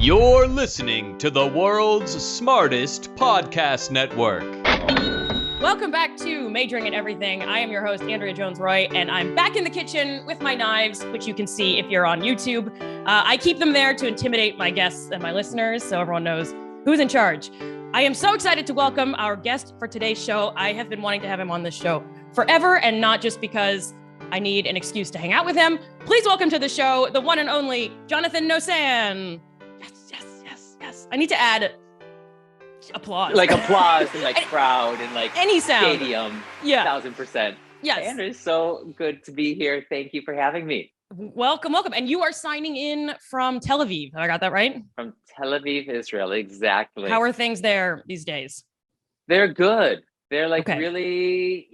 You're listening to the world's smartest podcast network. Welcome back to Majoring in Everything. I am your host, Andrea Jones-Rooy, and I'm back in the kitchen with my knives, which you can see if you're on YouTube. I keep them there to intimidate my guests and my listeners so everyone knows who's in charge. I am so excited to welcome our guest for today's show. I have been wanting to have him on this show forever, and not just because I need an excuse to hang out with him. Please welcome to the show, the one and only Jonathan Nosan. Yes. I need to add applause. Like applause and like crowd and like any sound. Stadium. Yeah. 1000%. Yes. Andrew, it's so good to be here. Thank you for having me. Welcome. And you are signing in from Tel Aviv. Have I got that right? From Tel Aviv, Israel. Exactly. How are things there these days? They're good. They're like really,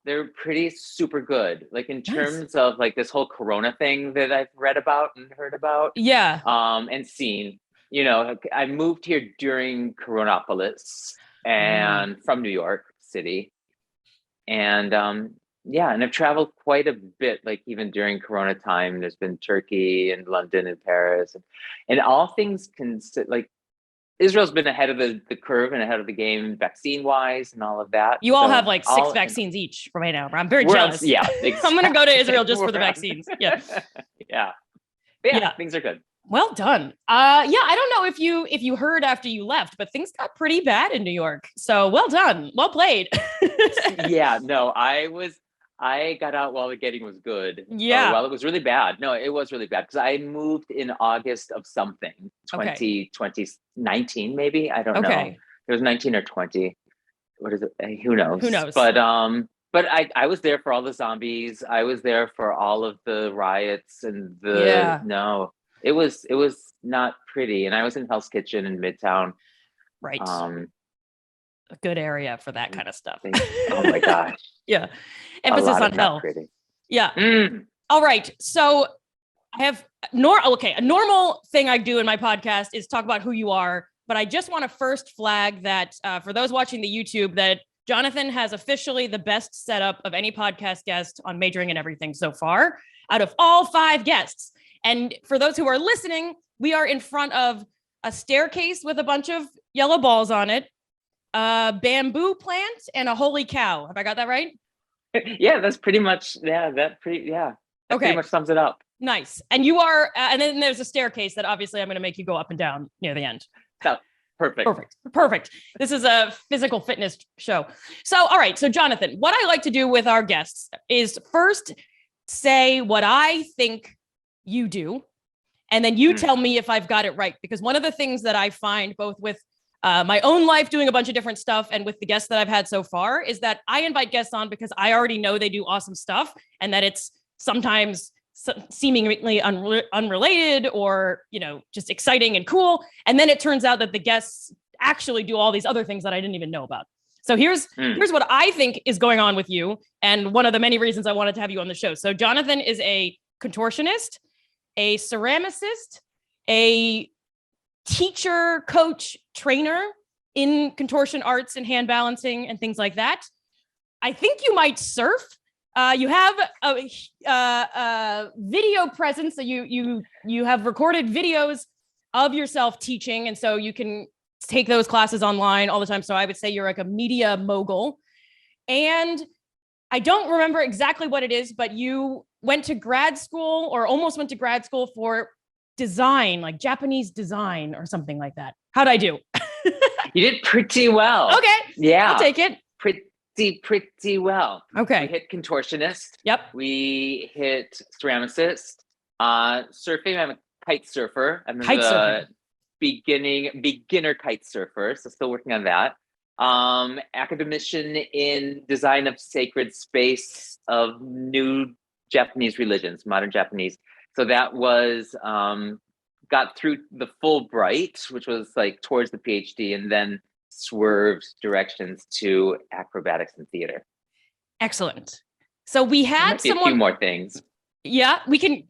they're pretty super good. Like in terms of like this whole Corona thing that I've read about and heard about. Yeah. And seen. You know, I moved here during Coronapolis and from New York City. And and I've traveled quite a bit, like even during Corona time. There's been Turkey and London and Paris. And all things like Israel's been ahead of the curve and ahead of the game vaccine-wise and all of that. You all have like 6 vaccines each right now. I'm very jealous. Exactly. I'm going to go to Israel just for the vaccines. Yeah. Yeah, things are good. Well done. I don't know if you heard after you left, but things got pretty bad in New York. So well done. Well played. I got out while the getting was good. Yeah. While it was really bad. No, it was really bad because I moved in August of something, 2019 maybe. I don't know. It was 19 or 20. What is it? Who knows? But I was there for all the zombies. I was there for all of the riots and It was not pretty, and I was in Hell's Kitchen in Midtown. Right. A good area for that kind of stuff. Oh my gosh. Yeah. Emphasis on hell. Pretty. Yeah. All right. So I have a normal thing I do in my podcast is talk about who you are, but I just want to first flag that for those watching the YouTube, that Jonathan has officially the best setup of any podcast guest on Majoring in Everything so far, out of all 5 guests. And for those who are listening, we are in front of a staircase with a bunch of yellow balls on it, a bamboo plant, and a holy cow. Have I got that right? Yeah, that's pretty much, that pretty much sums it up. Nice. And you are, and then there's a staircase that obviously I'm going to make you go up and down near the end. So, Perfect. This is a physical fitness show. So, all right. So Jonathan, what I like to do with our guests is first say what I think you do, and then you tell me if I've got it right. Because one of the things that I find both with my own life doing a bunch of different stuff and with the guests that I've had so far is that I invite guests on because I already know they do awesome stuff and that it's sometimes seemingly unrelated or, just exciting and cool. And then it turns out that the guests actually do all these other things that I didn't even know about. So here's what I think is going on with you. And one of the many reasons I wanted to have you on the show. So Jonathan is a contortionist, a ceramicist, a teacher, coach, trainer in contortion arts and hand balancing and things like that. I think you might surf. You have a video presence. So you have recorded videos of yourself teaching. And so you can take those classes online all the time. So I would say you're like a media mogul. And I don't remember exactly what it is, but you went to grad school or almost went to grad school for design, like Japanese design or something like that. How'd I do? You did pretty well. Okay. Yeah. I'll take it. Pretty well. Okay. We hit contortionist. Yep. We hit ceramicist. Surfing, I'm a kite surfer. I'm beginner kite surfer, so still working on that. Academician in design of sacred space of new Japanese religions, modern Japanese. So that was got through the Fulbright, which was like towards the PhD, and then swerved directions to acrobatics and theater. Excellent. So we had a few more things. Yeah, we can.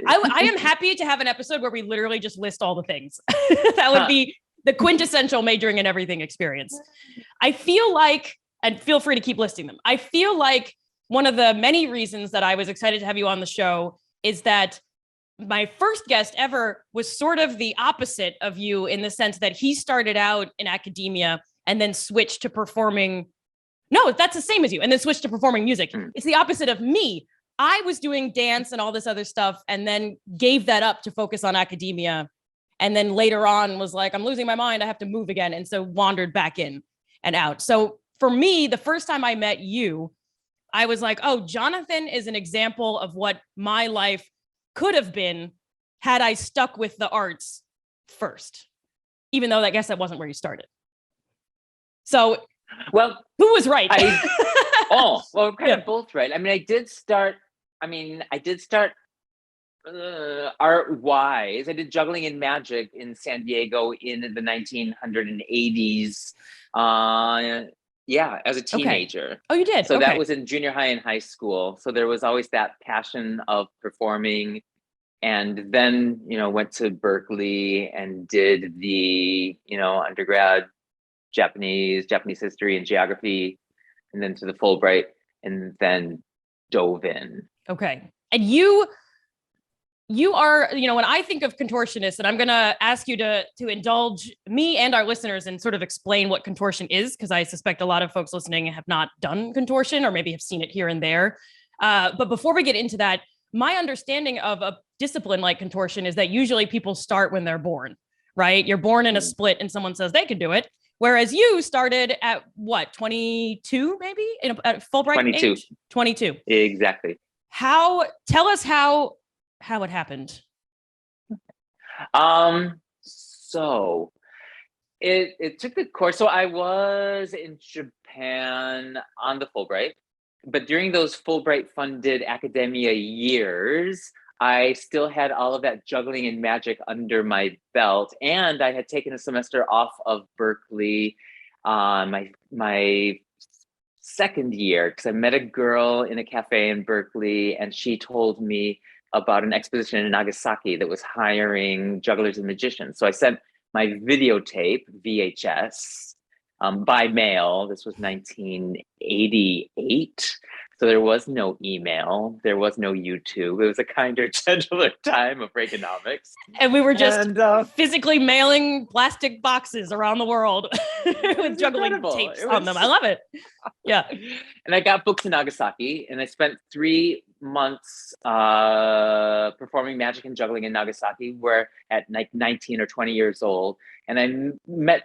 I am happy to have an episode where we literally just list all the things. That would be the quintessential Majoring in Everything experience. I feel like, and feel free to keep listing them. I feel like one of the many reasons that I was excited to have you on the show is that my first guest ever was sort of the opposite of you in the sense that he started out in academia and then switched to performing. No, that's the same as you. And then switched to performing music. It's the opposite of me. I was doing dance and all this other stuff and then gave that up to focus on academia. And then later on was like, I'm losing my mind. I have to move again. And so wandered back in and out. So for me, the first time I met you, I was like, oh, Jonathan is an example of what my life could have been had I stuck with the arts first, even though I guess that wasn't where you started. So, well, who was right? We're kind of both right. I mean, I did start art-wise. I did juggling and magic in San Diego in the 1980s. As a teenager. Okay. Oh, you did? So that was in junior high and high school. So there was always that passion of performing. And then, went to Berkeley and did the, undergrad Japanese history and geography, and then to the Fulbright, and then dove in. Okay. And you are, when I think of contortionist, and I'm going to ask you to indulge me and our listeners and sort of explain what contortion is, because I suspect a lot of folks listening have not done contortion or maybe have seen it here and there. But before we get into that, my understanding of a discipline like contortion is that usually people start when they're born, right? You're born in a split and someone says they can do it. Whereas you started at what, 22, maybe at Fulbright 22. age? 22. Exactly. Tell us how it happened. So it took the course. So I was in Japan on the Fulbright, but during those Fulbright funded academia years, I still had all of that juggling and magic under my belt, and I had taken a semester off of Berkeley my second year because I met a girl in a cafe in Berkeley, and she told me about an exposition in Nagasaki that was hiring jugglers and magicians. So I sent my videotape, VHS, by mail. This was 1988. So there was no email. There was no YouTube. It was a kinder, gentler time of Reaganomics. And we were just physically mailing plastic boxes around the world with juggling tapes on them. I love it. Yeah. And I got booked to Nagasaki, and I spent 3 months performing magic and juggling in Nagasaki, where at like 19 or 20 years old. And I met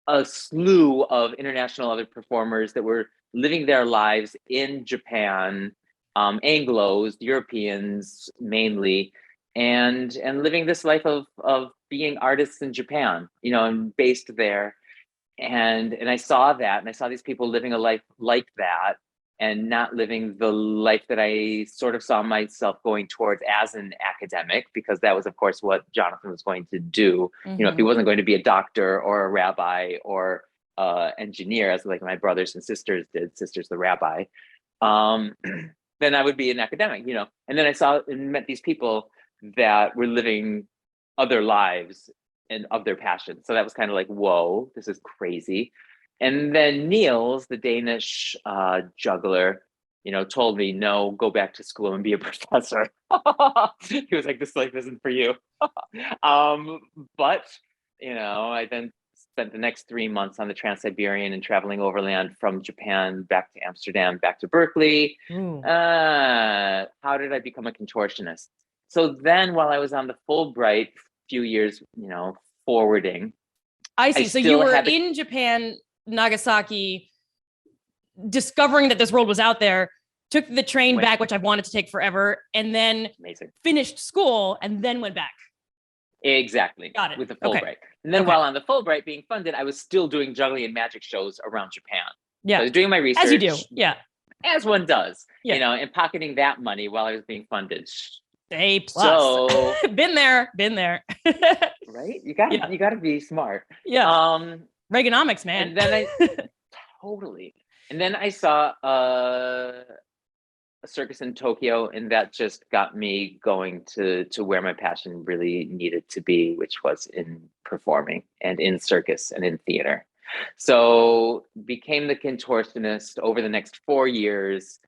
a slew of international other performers that were living their lives in Japan, Anglos, Europeans mainly, and living this life of being artists in Japan, and based there. And I saw that, and I saw these people living a life like that, and not living the life that I sort of saw myself going towards as an academic, because that was, of course, what Jonathan was going to do. Mm-hmm. If he wasn't going to be a doctor or a rabbi or engineer, as like my brothers and sisters did, sisters the rabbi, then I would be an academic, And then I saw and met these people that were living other lives and of their passion. So that was kind of like, whoa, this is crazy. And then Niels, the Danish juggler, told me, no, go back to school and be a professor. He was like, this life isn't for you. But, I then spent the next 3 months on the Trans-Siberian and traveling overland from Japan back to Amsterdam, back to Berkeley. How did I become a contortionist? So then while I was on the Fulbright, few years, forwarding. I see. So you were in Japan, Nagasaki, discovering that this world was out there, took the train back, which I've wanted to take forever, and then finished school and then went back. Exactly. Got it. With the Fulbright. Okay. And then while on the Fulbright being funded, I was still doing juggling and magic shows around Japan. Yeah. So I was doing my research. As you do. Yeah. As one does. And pocketing that money while I was being funded. A plus. So been there. Right? You gotta be smart. Yeah. Reaganomics, man. And then totally. And then I saw a circus in Tokyo, and that just got me going to where my passion really needed to be, which was in performing and in circus and in theater. So became the contortionist over the next 4 years.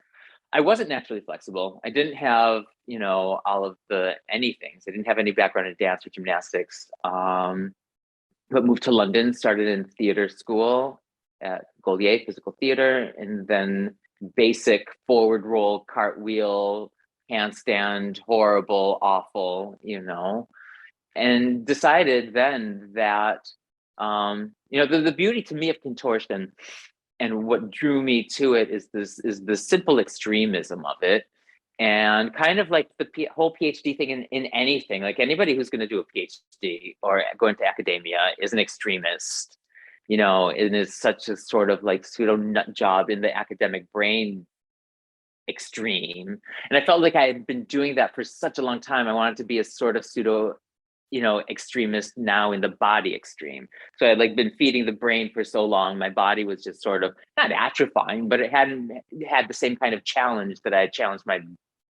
I wasn't naturally flexible. I didn't have, all of the anythings. I didn't have any background in dance or gymnastics. But moved to London, started in theater school at Gaulier Physical Theater, and then basic forward roll, cartwheel, handstand, horrible, awful, and decided then that, the beauty to me of contortion and what drew me to it is the simple extremism of it. And kind of like the whole PhD thing in anything, like anybody who's going to do a PhD or go into academia is an extremist, it is such a sort of like pseudo nut job in the academic brain extreme. And I felt like I had been doing that for such a long time. I wanted to be a sort of pseudo, extremist now in the body extreme. So I'd like been feeding the brain for so long, my body was just sort of not atrophying, but it hadn't had the same kind of challenge that I had challenged my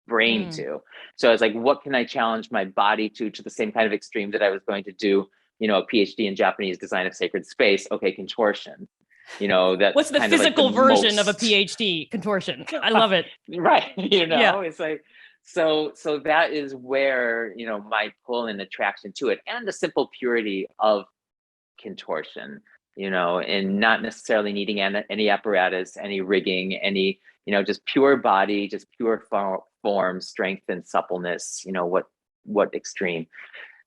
brain to. So I was like, what can I challenge my body to the same kind of extreme that I was going to do, a PhD in Japanese design of sacred space. Okay, contortion. That's what's the physical version of a PhD? Contortion. I love it. Right. It's like, so that is where, my pull and attraction to it, and the simple purity of contortion, and not necessarily needing any apparatus, any rigging, any, just pure body, just pure form, strength and suppleness, what extreme.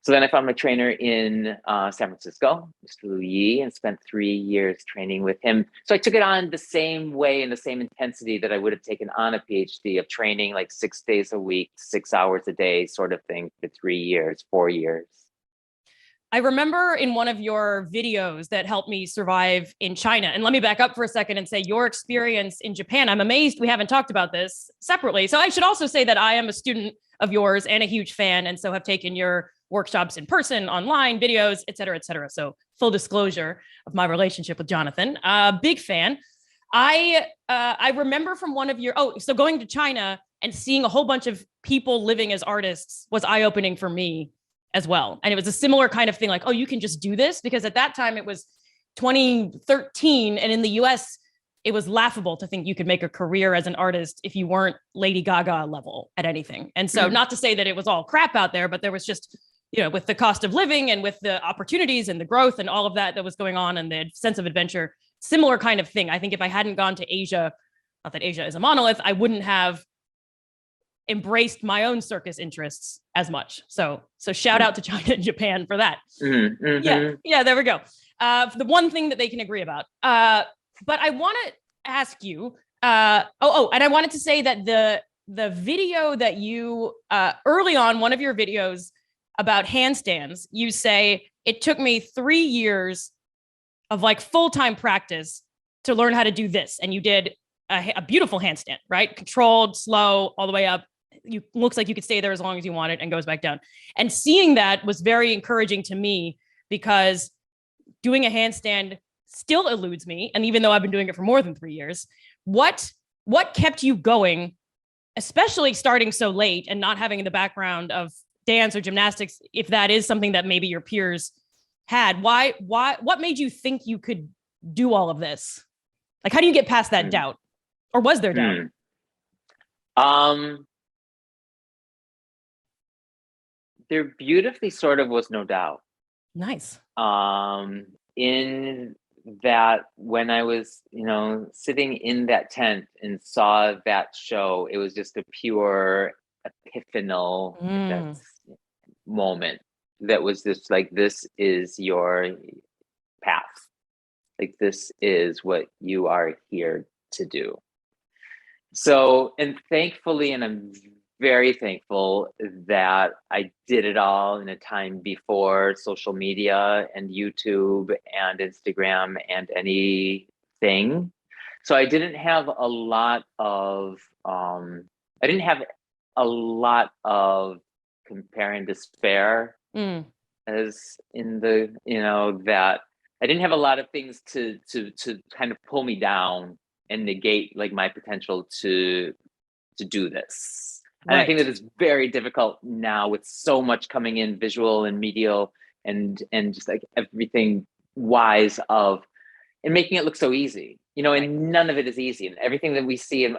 So then I found my trainer in San Francisco, Mr. Louis, and spent 3 years training with him. So I took it on the same way and the same intensity that I would have taken on a PhD, of training like 6 days a week, 6 hours a day sort of thing for 3 years, 4 years. I remember in one of your videos that helped me survive in China. And let me back up for a second and say your experience in Japan. I'm amazed we haven't talked about this separately. So I should also say that I am a student of yours and a huge fan, and so have taken your workshops in person, online, videos, et cetera, et cetera. So full disclosure of my relationship with Jonathan, big fan. I remember from one of your, so going to China and seeing a whole bunch of people living as artists was eye-opening for me as well. And it was a similar kind of thing, like, oh, you can just do this? Because at that time it was 2013, and in the US, it was laughable to think you could make a career as an artist if you weren't Lady Gaga level at anything. And so not to say that it was all crap out there, but there was just, with the cost of living and with the opportunities and the growth and all of that was going on, and the sense of adventure, similar kind of thing. I think if I hadn't gone to Asia, not that Asia is a monolith, I wouldn't have embraced my own circus interests as much. So shout out to China and Japan for that. Yeah, there we go. The one thing that they can agree about. But I want to ask you, and I wanted to say that the video that you, early on, one of your videos about handstands, you say, it took me 3 years of like full-time practice to learn how to do this. And you did a beautiful handstand, right? Controlled, slow, all the way up. Looks like you could stay there as long as you wanted and goes back down. And seeing that was very encouraging to me, because doing a handstand still eludes me. And even though I've been doing it for more than 3 years, what kept you going, especially starting so late and not having the background of dance or gymnastics, if that is something that maybe your peers had? What made you think you could do all of this? Like, how do you get past that doubt? Or was there doubt? There beautifully sort of was no doubt. Nice. In that, when I was, sitting in that tent and saw that show, it was just a pure epiphanal moment that was just like, this is your path. Like, this is what you are here to do. So, and thankfully, and I'm very thankful that I did it all in a time before social media and YouTube and Instagram and anything. So I didn't have a lot of compare and despair, as in the, that I didn't have a lot of things to kind of pull me down and negate like my potential to do this. And I think that it's very difficult now with so much coming in visual and medial and just like everything wise of, and making it look so easy, and none of it is easy. And everything that we see in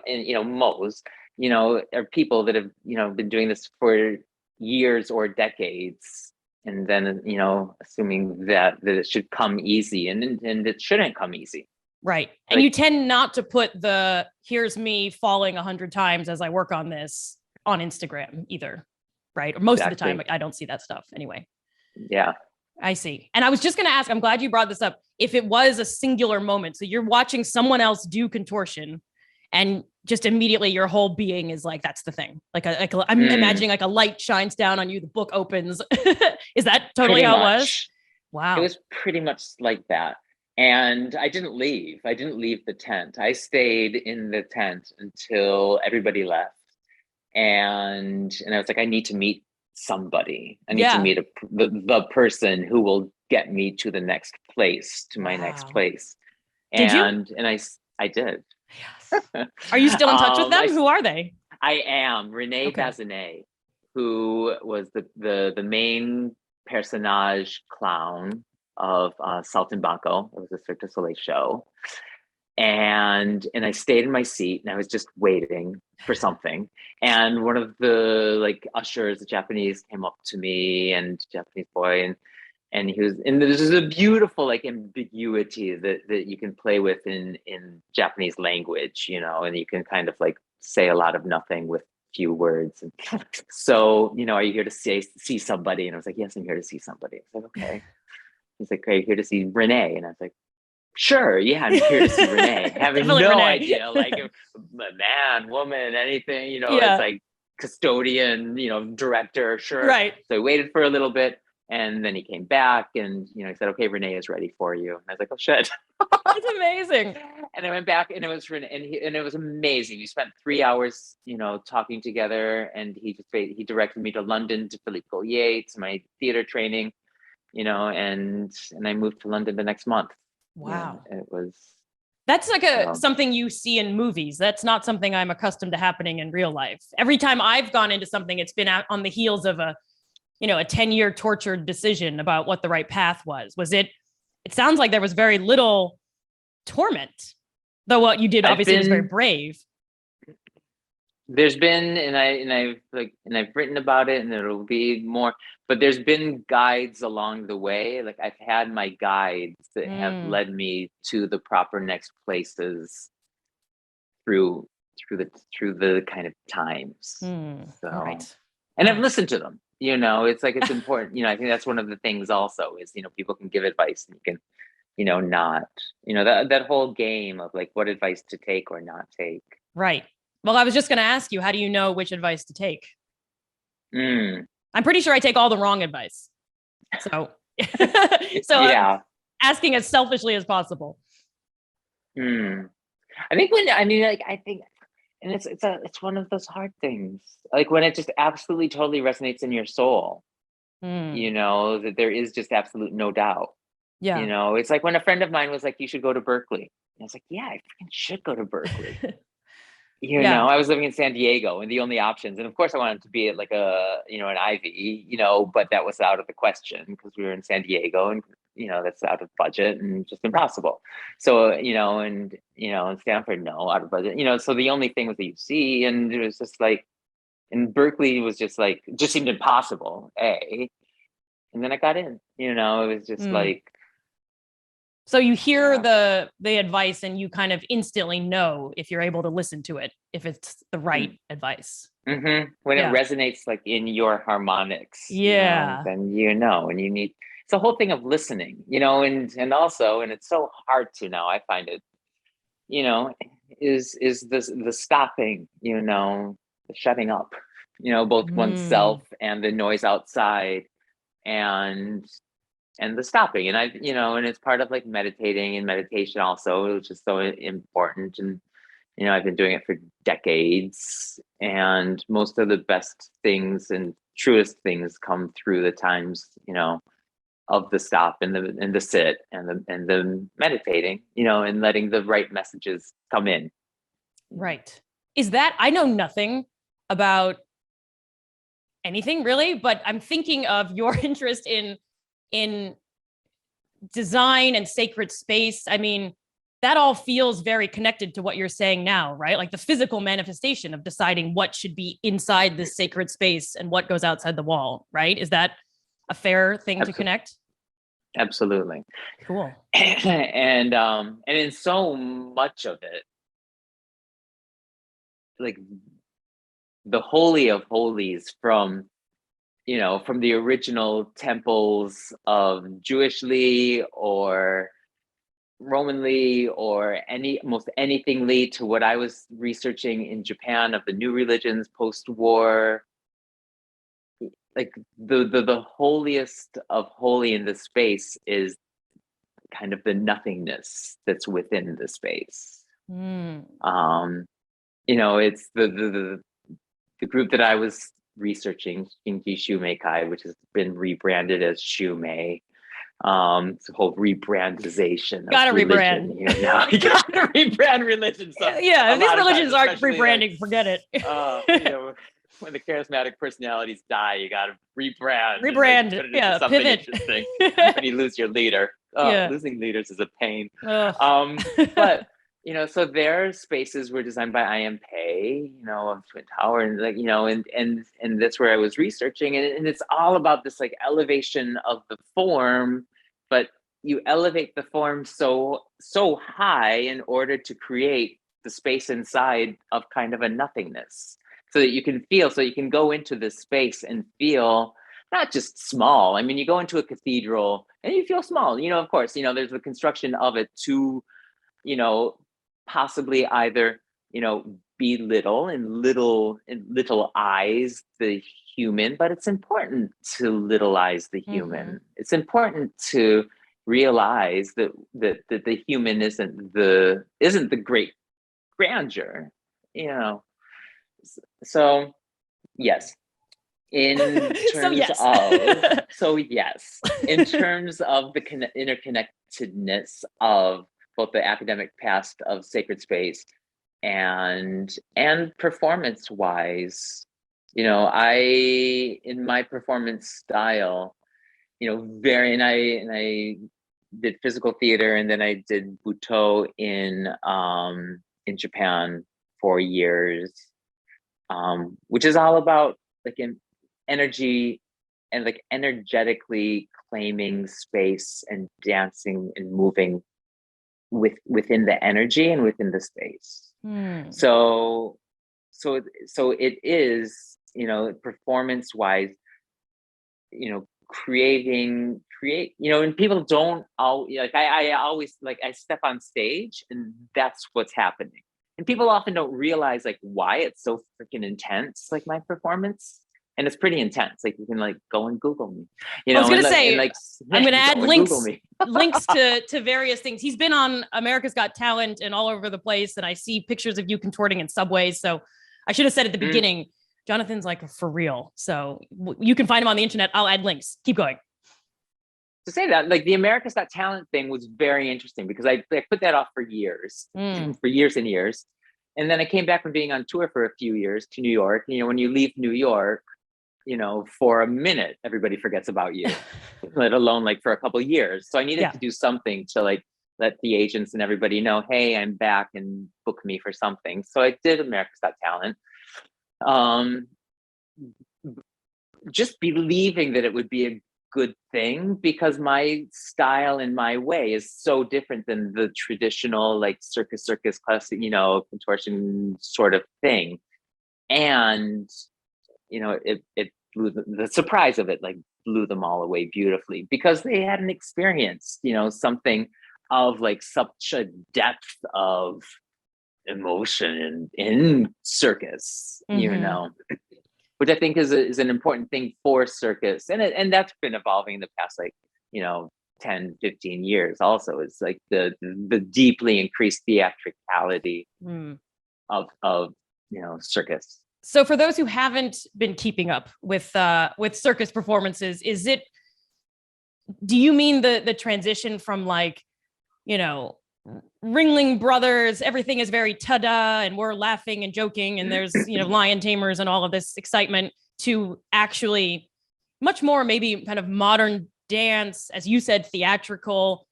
Moe's are people that have, been doing this for years or decades. And then, assuming that it should come easy, and it shouldn't come easy. Right. And you tend not to put the here's me falling 100 times as I work on this on Instagram either. Right. Or most of the time, I don't see that stuff anyway. Yeah. I see. And I was just going to ask, I'm glad you brought this up. If it was a singular moment, so you're watching someone else do contortion and just immediately your whole being is like, that's the thing. I'm imagining like a light shines down on you. The book opens. Is that totally how it was? Wow. It was pretty much like that. And I didn't leave. I didn't leave the tent. I stayed in the tent until everybody left. And I was like, I need to meet somebody. I need to meet the person who will get me to the next place, to my next place. Did you? And I did. Yes. Are you still in touch with them? Who are they? I am. Renee Bazinet, who was the main personage clown of Saltimbanco. It was a Cirque du Soleil show. And I stayed in my seat and I was just waiting for something. And one of the ushers, the Japanese, came up to me, and Japanese boy, and he was, and there's a beautiful ambiguity that you can play with in Japanese language, and you can kind of say a lot of nothing with few words. And so, are you here to see somebody? And I was like, yes, I'm here to see somebody. I was like, okay. He's like, are you here to see Renee? And I was like, sure, yeah, I'm here to see Renee. Having no idea, man, woman, anything, it's like custodian, director, sure. Right. So I waited for a little bit, and then he came back, and he said, okay, Renee is ready for you. And I was like, oh shit. That's amazing. And I went back, and it was Renee, and it was amazing. We spent 3 hours, talking together, and he directed me to London, to Philippe Gaulier, to my theater training, and I moved to London the next month. Wow. Yeah, it was. That's something you see in movies. That's not something I'm accustomed to happening in real life. Every time I've gone into something, it's been out on the heels of a 10-year tortured decision about what the right path was. It sounds like there was very little torment, though what you did obviously was very brave. There's been, and I've written about it, and there'll be more, but there's been guides along the way. I've had my guides that have led me to the proper next places through the kind of times. So, right. And I've listened to them, it's important. I think that's one of the things also is, people can give advice and you can, not, that whole game of what advice to take or not take. Right. Well, I was just going to ask you, how do you know which advice to take? I'm pretty sure I take all the wrong advice. So, yeah. I'm asking as selfishly as possible. I think I think, and it's one of those hard things, when it just absolutely totally resonates in your soul, that there is just absolute no doubt. Yeah. It's like when a friend of mine was like, you should go to Berkeley. And I was like, yeah, I freaking should go to Berkeley. I was living in San Diego, and the only options, and of course I wanted to be at an Ivy, but that was out of the question because we were in San Diego, and that's out of budget and just impossible. So in Stanford, no, out of budget. So the only thing was the UC, and it was just and Berkeley was just seemed impossible. And then I got in. It was just So you hear the advice and you kind of instantly know if you're able to listen to it, if it's the right advice. When it resonates in your harmonics, then and you need, it's a whole thing of listening, and also, and it's so hard to now, I find it, is the stopping, the shutting up, both oneself and the noise outside, and the stopping. And and it's part of meditating, and meditation also, which is so important. And I've been doing it for decades, and most of the best things and truest things come through the times of the stop and the sit and the meditating, and letting the right messages come in. Right. Is that, I know nothing about anything really, but I'm thinking of your interest in design and sacred space. I mean, that all feels very connected to what you're saying now, right? Like the physical manifestation of deciding what should be inside this sacred space and what goes outside the wall, right? Is that a fair thing to connect? Absolutely. Cool. And in so much of it, like the Holy of Holies from the original temples of Jewishly or Romanly or most anythingly to what I was researching in Japan of the new religions post-war, like the holiest of holy in the space is kind of the nothingness that's within the space. It's the group that I was researching, Shinji Shumeikai, which has been rebranded as Shumei. It's a whole rebrandization. Gotta rebrand. Now. You gotta rebrand religion. So yeah, if these religions aren't rebranding, forget it. When the charismatic personalities die, you gotta rebrand. Rebrand. Something Pivot. Interesting. When you lose your leader. Losing leaders is a pain. But so their spaces were designed by I.M. Pei, of Twin Tower, and that's where I was researching, and it's all about this like elevation of the form, but you elevate the form so high in order to create the space inside of kind of a nothingness, so that you can go into this space and feel not just small. I mean, you go into a cathedral and you feel small, of course, there's the construction of it to, possibly either, belittle in little eyes the human, but it's important to little eyes the human. It's important to realize that the human isn't the great grandeur, So yes. In terms in terms of the interconnectedness of both the academic past of sacred space and performance wise, I in my performance style, I did physical theater, and then I did Butoh in Japan for years, which is all about like in energy and like energetically claiming space and dancing and moving within the energy and within the space. So it is, performance wise, create, and people don't I always I step on stage and that's what's happening. And people often don't realize like why it's so freaking intense, like my performance. And it's pretty intense. Like you can go and Google me. I was gonna say, I'm gonna add links to various things. He's been on America's Got Talent and all over the place, and I see pictures of you contorting in subways. So I should have said at the beginning, Jonathan's for real. So you can find him on the internet. I'll add links. Keep going. To say that, the America's Got Talent thing was very interesting because I put that off for years, and years. And then I came back from being on tour for a few years to New York. When you leave New York, for a minute, everybody forgets about you, let alone for a couple of years. So I needed to do something to let the agents and everybody know, hey, I'm back and book me for something. So I did America's Got Talent. Just believing that it would be a good thing because my style and my way is so different than the traditional circus classic, contortion sort of thing. And it blew the surprise of it blew them all away beautifully because they hadn't experienced something of such a depth of emotion in circus, which I think is an important thing for circus, and that's been evolving in the past 10, 15 years. Also, it's the deeply increased theatricality of circus. So for those who haven't been keeping up with circus performances, do you mean the transition from Ringling Brothers, everything is very ta-da and we're laughing and joking and there's lion tamers and all of this excitement, to actually much more maybe kind of modern dance, as you said, theatrical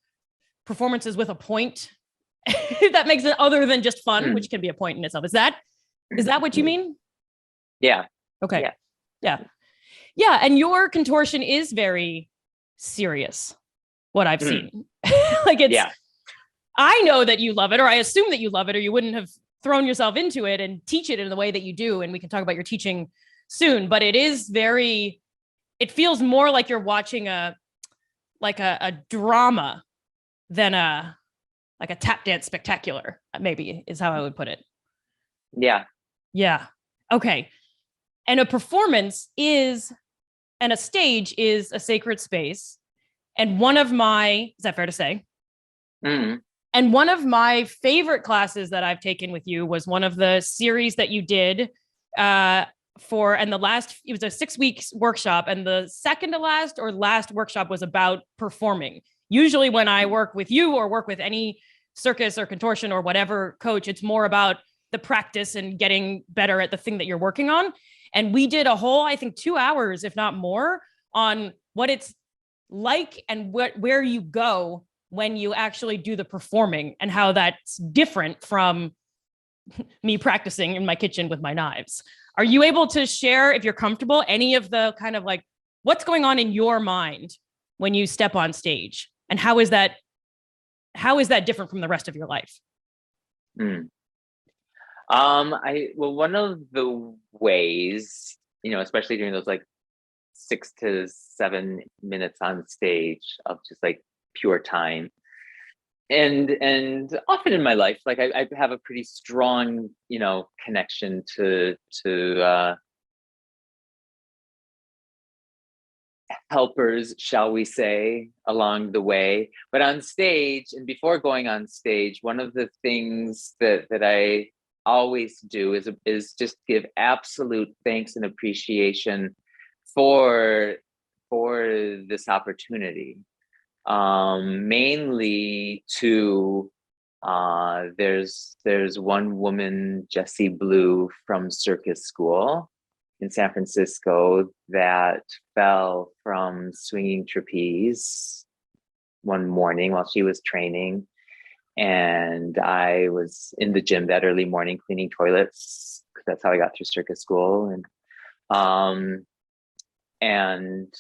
performances with a point? that makes it other than just fun, which can be a point in itself. Is that what you mean? Yeah. Okay. Yeah. Yeah. Yeah. And your contortion is very serious, what I've seen. Like I know that you love it, or I assume that you love it, or you wouldn't have thrown yourself into it and teach it in the way that you do. And we can talk about your teaching soon, but it feels more like you're watching a drama than a tap dance spectacular, maybe is how I would put it. Yeah. Yeah. Okay. And a performance and a stage is a sacred space. And is that fair to say? Mm-hmm. And one of my favorite classes that I've taken with you was one of the series that you did it was a 6 weeks workshop, and the second to last or last workshop was about performing. Usually when I work with you or work with any circus or contortion or whatever coach, it's more about the practice and getting better at the thing that you're working on. And we did a whole, I think 2 hours, if not more, on what it's like and where you go when you actually do the performing, and how that's different from me practicing in my kitchen with my knives. Are you able to share, if you're comfortable, any of the kind of like what's going on in your mind when you step on stage, and how is that different from the rest of your life? One of the ways, especially during those like 6 to 7 minutes on stage of just like pure time, and often in my life, like I have a pretty strong, connection to helpers, shall we say, along the way. But on stage, and before going on stage, one of the things that I always do is just give absolute thanks and appreciation for this opportunity. Mainly to there's one woman, Jessie Blue, from circus school in San Francisco, that fell from swinging trapeze one morning while she was training, and I was in the gym that early morning cleaning toilets, because that's how I got through circus school. And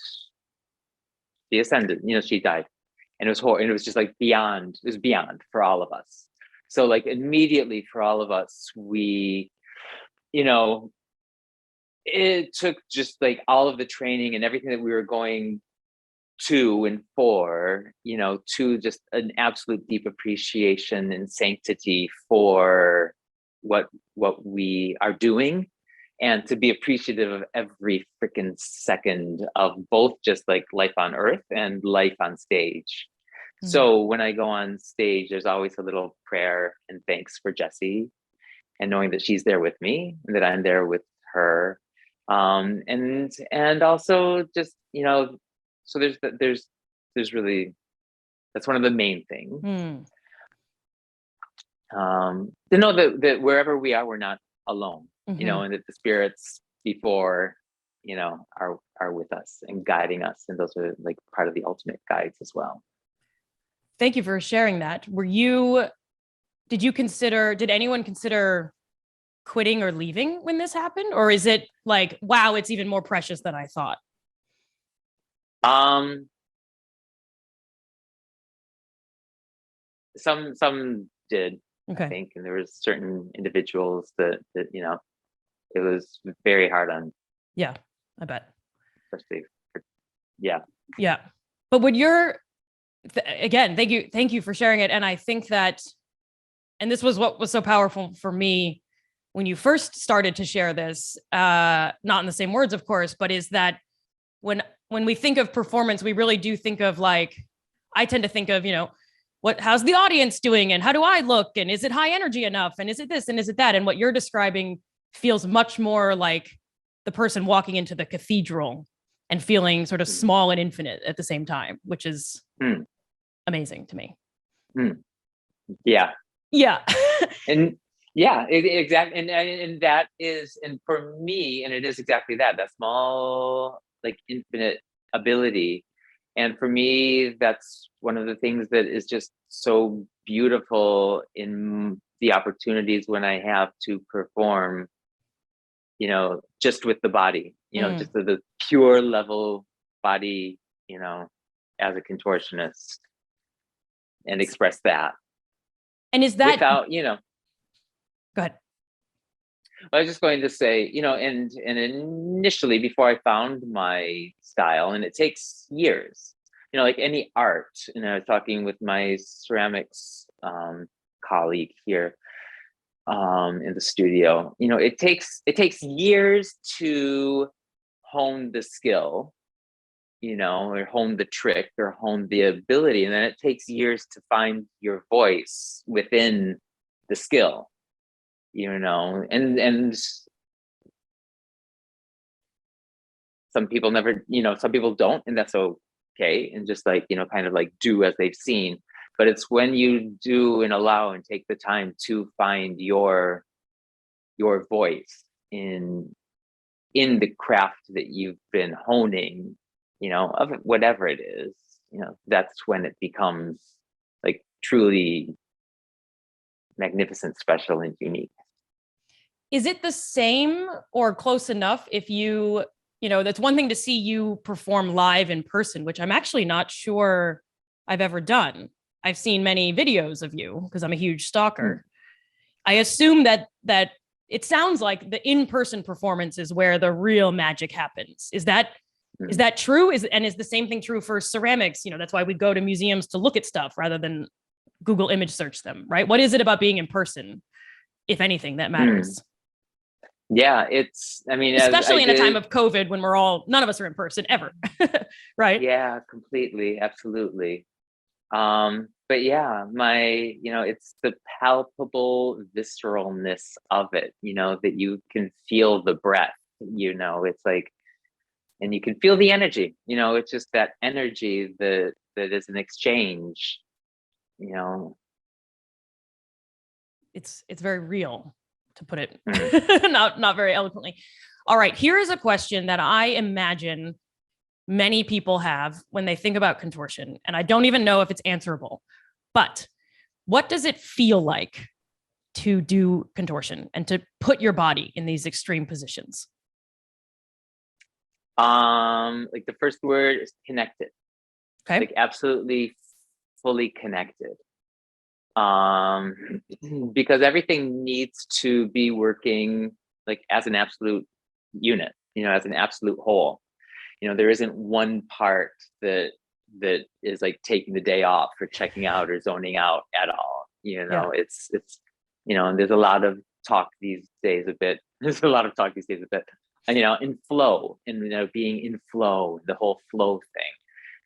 she ascended, she died, and it was horrible. And it was just like beyond for all of us. So like immediately for all of us, we, it took just like all of the training and everything that we were going to and for, to just an absolute deep appreciation and sanctity for what we are doing, and to be appreciative of every freaking second of both just like life on earth and life on stage. Mm-hmm. So when I go on stage, there's always a little prayer and thanks for Jessie, and knowing that she's there with me and that I'm there with her. And also just, so there's really, that's one of the main things. To know that wherever we are, we're not alone. Mm-hmm. And that the spirits before, are with us and guiding us. And those are like part of the ultimate guides as well. Thank you for sharing that. Did anyone consider quitting or leaving when this happened? Or is it like, wow, it's even more precious than I thought? Some did, okay. I think. And there was certain individuals that it was very hard on. Yeah, I bet. Especially yeah. But again, thank you for sharing it. And I think that, and this was what was so powerful for me when you first started to share this, not in the same words, of course, but is that when we think of performance, we really do think of like, I tend to think of, how's the audience doing, and how do I look, and is it high energy enough, and is it this, and is it that? And what you're describing feels much more like the person walking into the cathedral and feeling sort of small and infinite at the same time, which is amazing to me. Yeah. And yeah, exactly. And that is, and for me, and it is exactly that small, like infinite ability. And for me, that's one of the things that is just so beautiful in the opportunities when I have to perform, just with the body, just the pure level body, as a contortionist, and express that. And is that without, go ahead. I was just going to say, and initially before I found my style, and it takes years, like any art, I was talking with my ceramics colleague here in the studio, it takes years to hone the skill, or hone the trick or hone the ability. And then it takes years to find your voice within the skill, and some people never, some people don't, and that's okay. And just like, kind of like do as they've seen. But it's when you do and allow and take the time to find your voice in the craft that you've been honing, of whatever it is, that's when it becomes like truly magnificent, special, and unique. Is it the same or close enough if that's one thing to see you perform live in person, which I'm actually not sure I've ever done. I've seen many videos of you because I'm a huge stalker. I assume that it sounds like the in-person performance is where the real magic happens. Is that true? Is the same thing true for ceramics? That's why we go to museums to look at stuff rather than Google image search them, right? What is it about being in person, if anything, that matters? Yeah, especially in a time of COVID when none of us are in person ever, right? Yeah, completely, absolutely. But yeah, it's the palpable visceralness of it, that you can feel the breath, it's like, and you can feel the energy, it's just that energy that is an exchange, It's very real, to put it not very eloquently. All right, here is a question that I imagine many people have when they think about contortion, and I don't even know if it's answerable, but what does it feel like to do contortion and to put your body in these extreme positions? Like the first word is connected. Okay. Like absolutely fully connected. Because everything needs to be working like as an absolute unit, as an absolute whole. There isn't one part that is like taking the day off or checking out or zoning out at all. It's and there's a lot of talk these days a bit. In flow, and being in flow, the whole flow thing.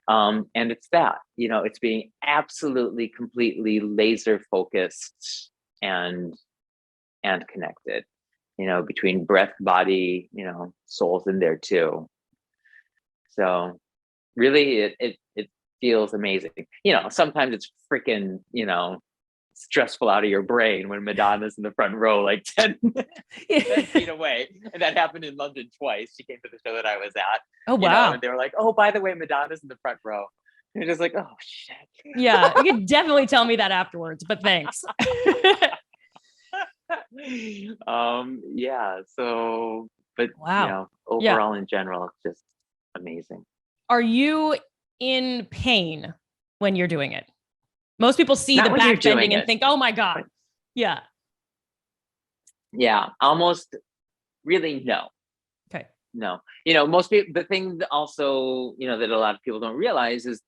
And it's that, it's being absolutely, completely laser focused and connected, between breath, body, soul's in there too. So really it feels amazing. Sometimes it's freaking, stressful out of your brain when Madonna's in the front row, like 10 feet away. And that happened in London twice. She came to the show that I was at. Oh, wow. And they were like, oh, by the way, Madonna's in the front row. And you're just like, oh, shit. Yeah, you can definitely tell me that afterwards, but thanks. Yeah. So, but, wow. Overall in general, it's just amazing. Are you in pain when you're doing it? Most people see the back bending and think, oh my God. Yeah. Yeah. Almost really no. Okay. No. Most people, the thing also, that a lot of people don't realize is,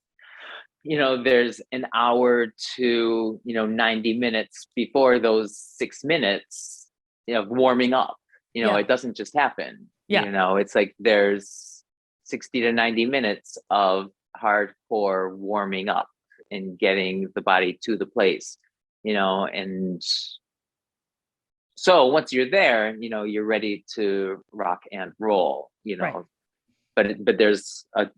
there's an hour to, 90 minutes before those 6 minutes, warming up. It doesn't just happen. Yeah. It's like there's 60 to 90 minutes of hardcore warming up and getting the body to the place, and so once you're there, you're ready to rock and roll, right. but there's a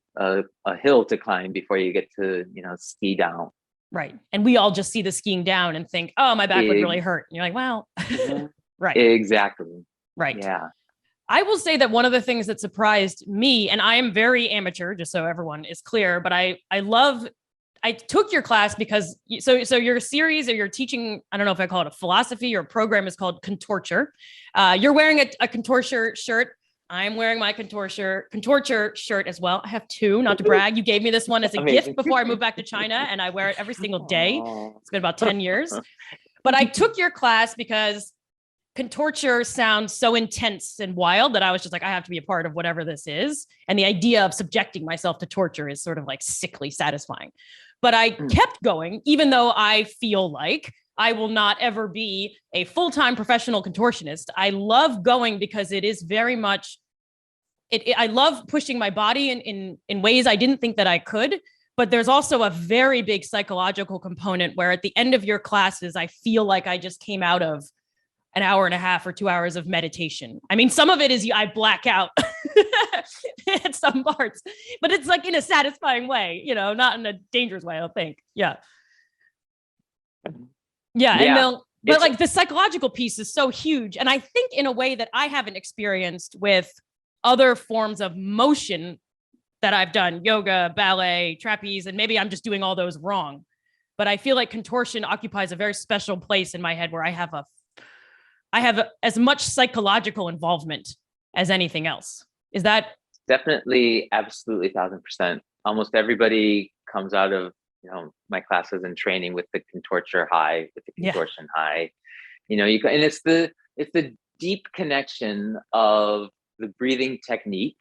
hill to climb before you get to, ski down. Right. And we all just see the skiing down and think, oh, my back would really hurt. And you're like, well, right. Exactly. Right. Yeah. I will say that one of the things that surprised me, and I am very amateur, just so everyone is clear, but I love I took your class because so your series or your teaching, I don't know if I call it a philosophy or a program, is called Contorture. You're wearing a Contorture shirt. I'm wearing my Contorture shirt as well. I have two, not to brag. You gave me this one as a gift before I moved back to China, and I wear it every single day. It's been about 10 years. But I took your class because Contorture sounds so intense and wild that I was just like, I have to be a part of whatever this is. And the idea of subjecting myself to torture is sort of like sickly satisfying. But I kept going, even though I feel like I will not ever be a full-time professional contortionist. I love going because it is very much, I love pushing my body in ways I didn't think that I could. But there's also a very big psychological component where at the end of your classes, I feel like I just came out of an hour and a half or 2 hours of meditation. I mean, some of it is I black out at some parts, but it's like in a satisfying way, not in a dangerous way, I don't think. Yeah. But like the psychological piece is so huge. And I think in a way that I haven't experienced with other forms of motion that I've done, yoga, ballet, trapeze, and maybe I'm just doing all those wrong. But I feel like contortion occupies a very special place in my head where I have as much psychological involvement as anything else. Is that? Definitely, absolutely, 1,000%. Almost everybody comes out of my classes and training with the contorture high, with the contortion high. And it's the deep connection of the breathing technique.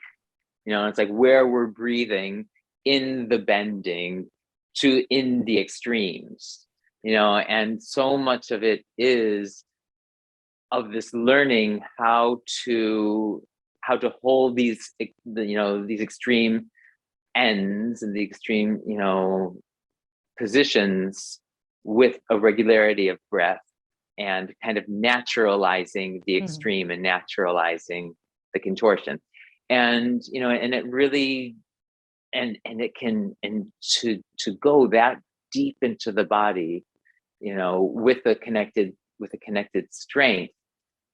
It's like where we're breathing in the bending to in the extremes. And so much of it is of this learning how to hold these these extreme ends and the extreme positions with a regularity of breath and kind of naturalizing the extreme and naturalizing the contortion. And and it really and it can to go that deep into the body with a connected strength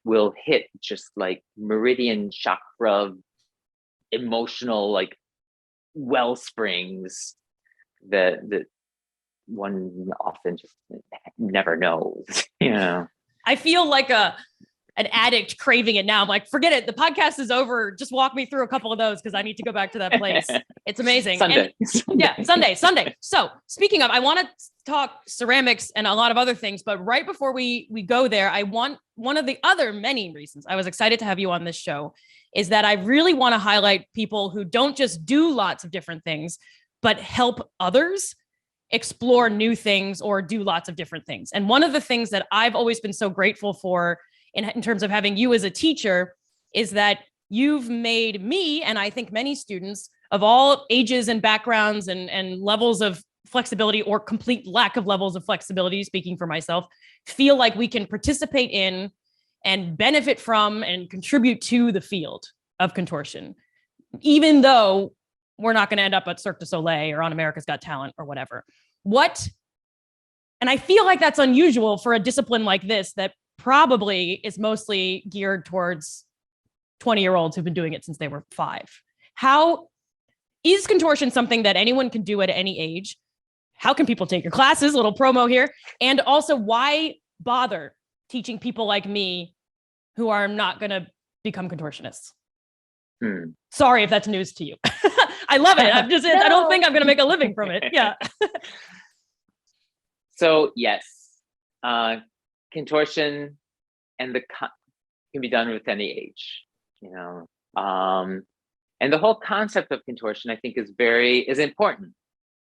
will hit just like meridian chakra emotional like well springs that one often just never knows. I feel like an addict craving it now. I'm like, forget it. The podcast is over. Just walk me through a couple of those because I need to go back to that place. It's amazing. Sunday. Sunday. So speaking of, I want to talk ceramics and a lot of other things, but right before we go there, I want one of the other many reasons I was excited to have you on this show is that I really want to highlight people who don't just do lots of different things, but help others explore new things or do lots of different things. And one of the things that I've always been so grateful for in terms of having you as a teacher is that you've made me, and I think many students of all ages and backgrounds and levels of flexibility or complete lack of levels of flexibility, speaking for myself, feel like we can participate in and benefit from and contribute to the field of contortion, even though we're not going to end up at Cirque du Soleil or on America's Got Talent or whatever. And I feel like that's unusual for a discipline like this that probably is mostly geared towards 20-year-olds who've been doing it since they were 5. How is contortion something that anyone can do at any age? How can people take your classes? Little promo here. And also, why bother teaching people like me who are not going to become contortionists? Sorry if that's news to you. I love it. I don't think I'm going to make a living from it. Yeah. So yes, contortion and can be done with any age, and the whole concept of contortion, I think, is important,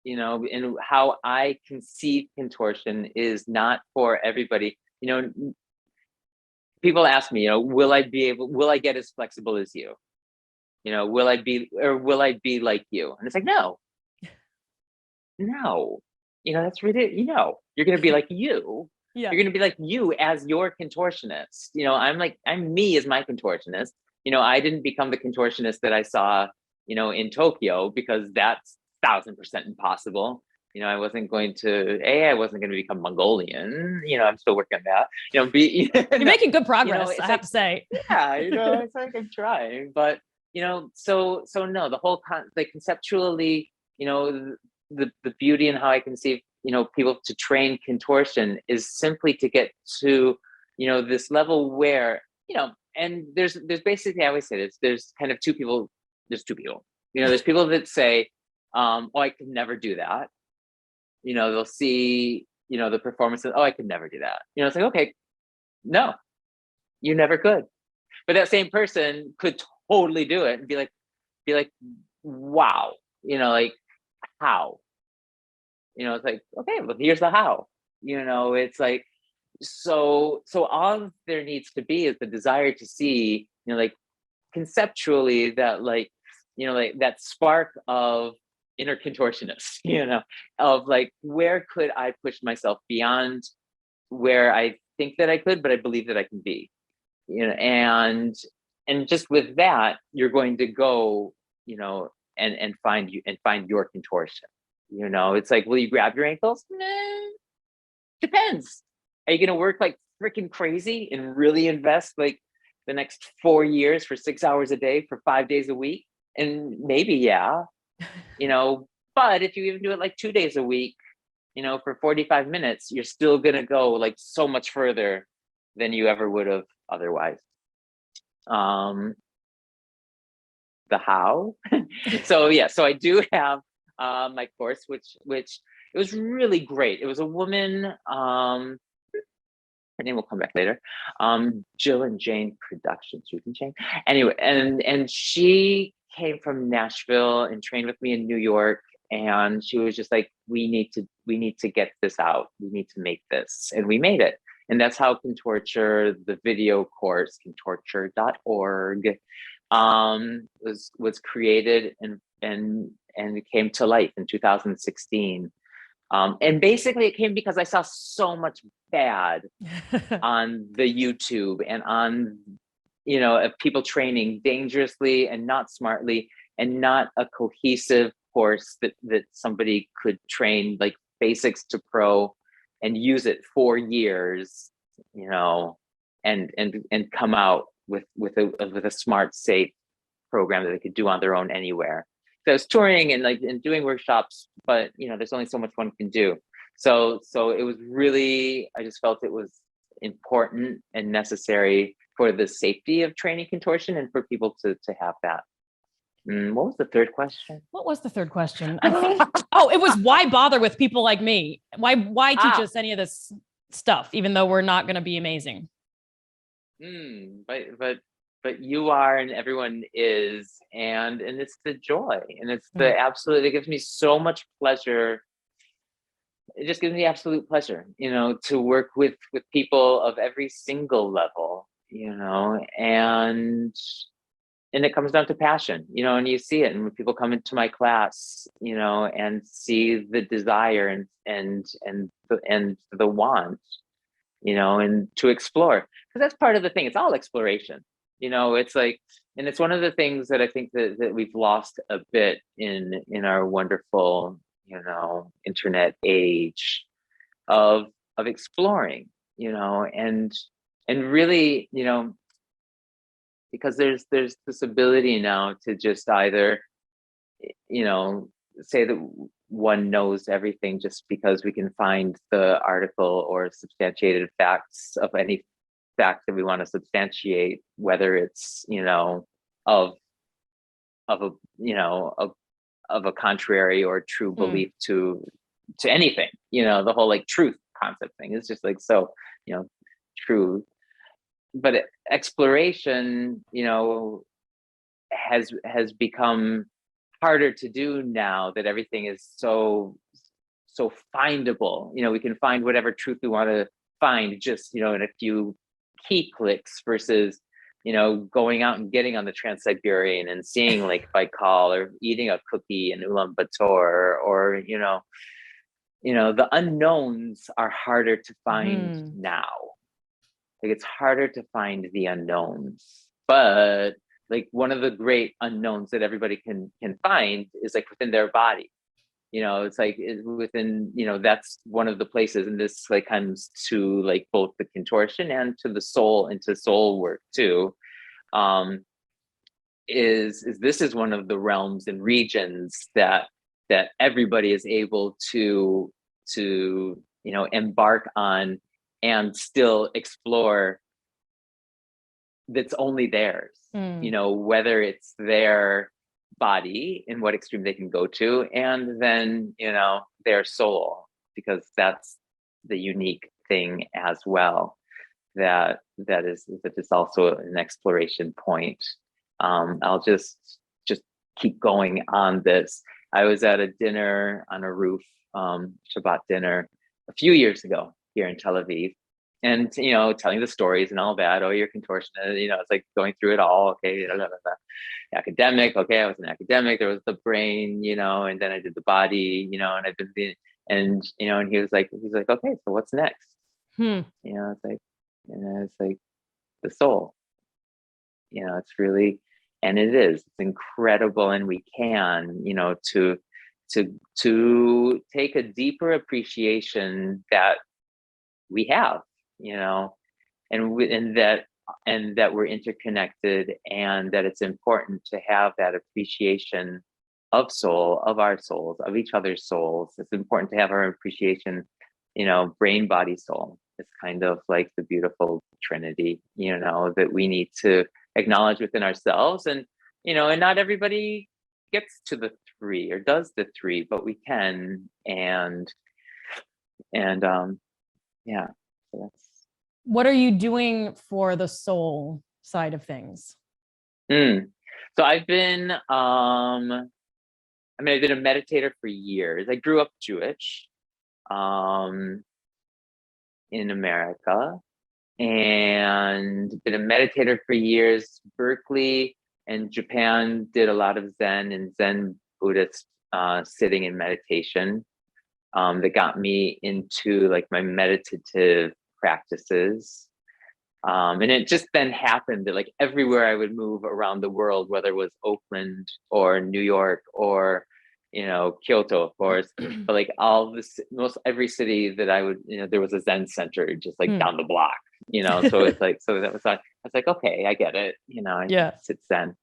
and how I conceive contortion is not for everybody. People ask me, will I get as flexible as you? Will I be like you? And it's like, no, that's really, you're going to be like you. Yeah. You're going to be like you as your contortionist. I'm me as my contortionist. I didn't become the contortionist that I saw, in Tokyo, because that's 1,000% impossible. I wasn't going to become Mongolian. I'm still working on that. You're making good progress, I have to say. Yeah, it's like I'm trying, but so no, the whole conceptually, the beauty and how I conceive, people to train contortion is simply to get to, this level where, and there's basically, I always say this, there's two people, there's people that say, oh, I could never do that. They'll see, the performance of, oh, I could never do that. It's like, okay, no, you never could. But that same person could totally do it and be like, wow, like, how? It's like, okay, well, here's the how. It's like, so all there needs to be is the desire to see, like, conceptually that, like, like that spark of inner contortionist, of like, where could I push myself beyond where I think that I could, but I believe that I can be, and just with that, you're going to go, and find your contortion. It's like, will you grab your ankles? Nah, depends. Are you going to work like freaking crazy and really invest like the next 4 years for 6 hours a day for 5 days a week? And maybe, yeah, but if you even do it like 2 days a week, for 45 minutes, you're still going to go like so much further than you ever would have otherwise. The how. So I do have my course, which it was really great. It was a woman, her name will come back later, Jill and Jane Productions, you can change. Anyway, and she came from Nashville and trained with me in New York, and she was just like, we need to get this out. We need to make this, and we made it. And that's how Contorture, the video course, contorture.org, was created and it came to life in 2016. And basically it came because I saw so much bad on the YouTube and on, of people training dangerously and not smartly, and not a cohesive course that somebody could train like basics to pro and use it 4 years, and come out with a smart, safe program that they could do on their own anywhere. So I was touring and doing workshops, but there's only so much one can do. So it was really, I just felt it was important and necessary for the safety of training contortion and for people to have that. What was the third question? What was the third question? I think, it was why bother with people like me? Why teach us any of this stuff, even though we're not going to be amazing? But you are, and everyone is, and it's the joy, and it's the absolute, it gives me so much pleasure. It just gives me absolute pleasure, to work with people of every single level, and it comes down to passion, and you see it. And when people come into my class, and see the desire and the want, and to explore, because that's part of the thing. It's all exploration, it's like, and it's one of the things that I think that we've lost a bit in our wonderful, internet age of exploring, and really, because there's this ability now to just either, say that one knows everything just because we can find the article or substantiated facts of any fact that we want to substantiate, whether it's, of a contrary or true belief to anything, the whole like truth concept thing is just like, so, true. But exploration, has become harder to do now that everything is so findable. We can find whatever truth we want to find just, in a few key clicks versus, going out and getting on the Trans-Siberian and seeing Lake Baikal or eating a cookie in Ulaanbaatar, or, the unknowns are harder to find now. Like, it's harder to find the unknowns, but like one of the great unknowns that everybody can find is like within their body. It's like within, that's one of the places, and this like comes to like both the contortion and to the soul, and to soul work too. Is this is one of the realms and regions that that everybody is able to embark on and still explore, that's only theirs. Whether it's their body and what extreme they can go to, and then their soul, because that's the unique thing as well, that is also an exploration point. I'll just keep going on this. I was at a dinner on a roof, Shabbat dinner, a few years ago here in Tel Aviv, and telling the stories and all that. Oh, you're contortionist. It's like going through it all. Okay, academic. Okay, I was an academic. There was the brain, and then I did the body, and I've been, and he was like, okay, so what's next? It's like the soul. It's really, and it's incredible, and we can, to take a deeper appreciation that we have, and that we're interconnected, and that it's important to have that appreciation of soul, of our souls, of each other's souls. It's important to have our appreciation, brain, body, soul. It's kind of like the beautiful trinity, that we need to acknowledge within ourselves. And and not everybody gets to the three or does the three, but we can. And yeah, so that's. What are you doing for the soul side of things? So I've been I've been a meditator for years. I grew up Jewish in America, and been a meditator for years. Berkeley and Japan did a lot of Zen and Zen Buddhist sitting and meditation that got me into like my meditative practices. And it just then happened that like everywhere I would move around the world, whether it was Oakland or New York or Kyoto, of course, but like most every city that I would, there was a Zen center just like down the block, so it's like, so that was like, I was like, okay, I get it, I sit Zen.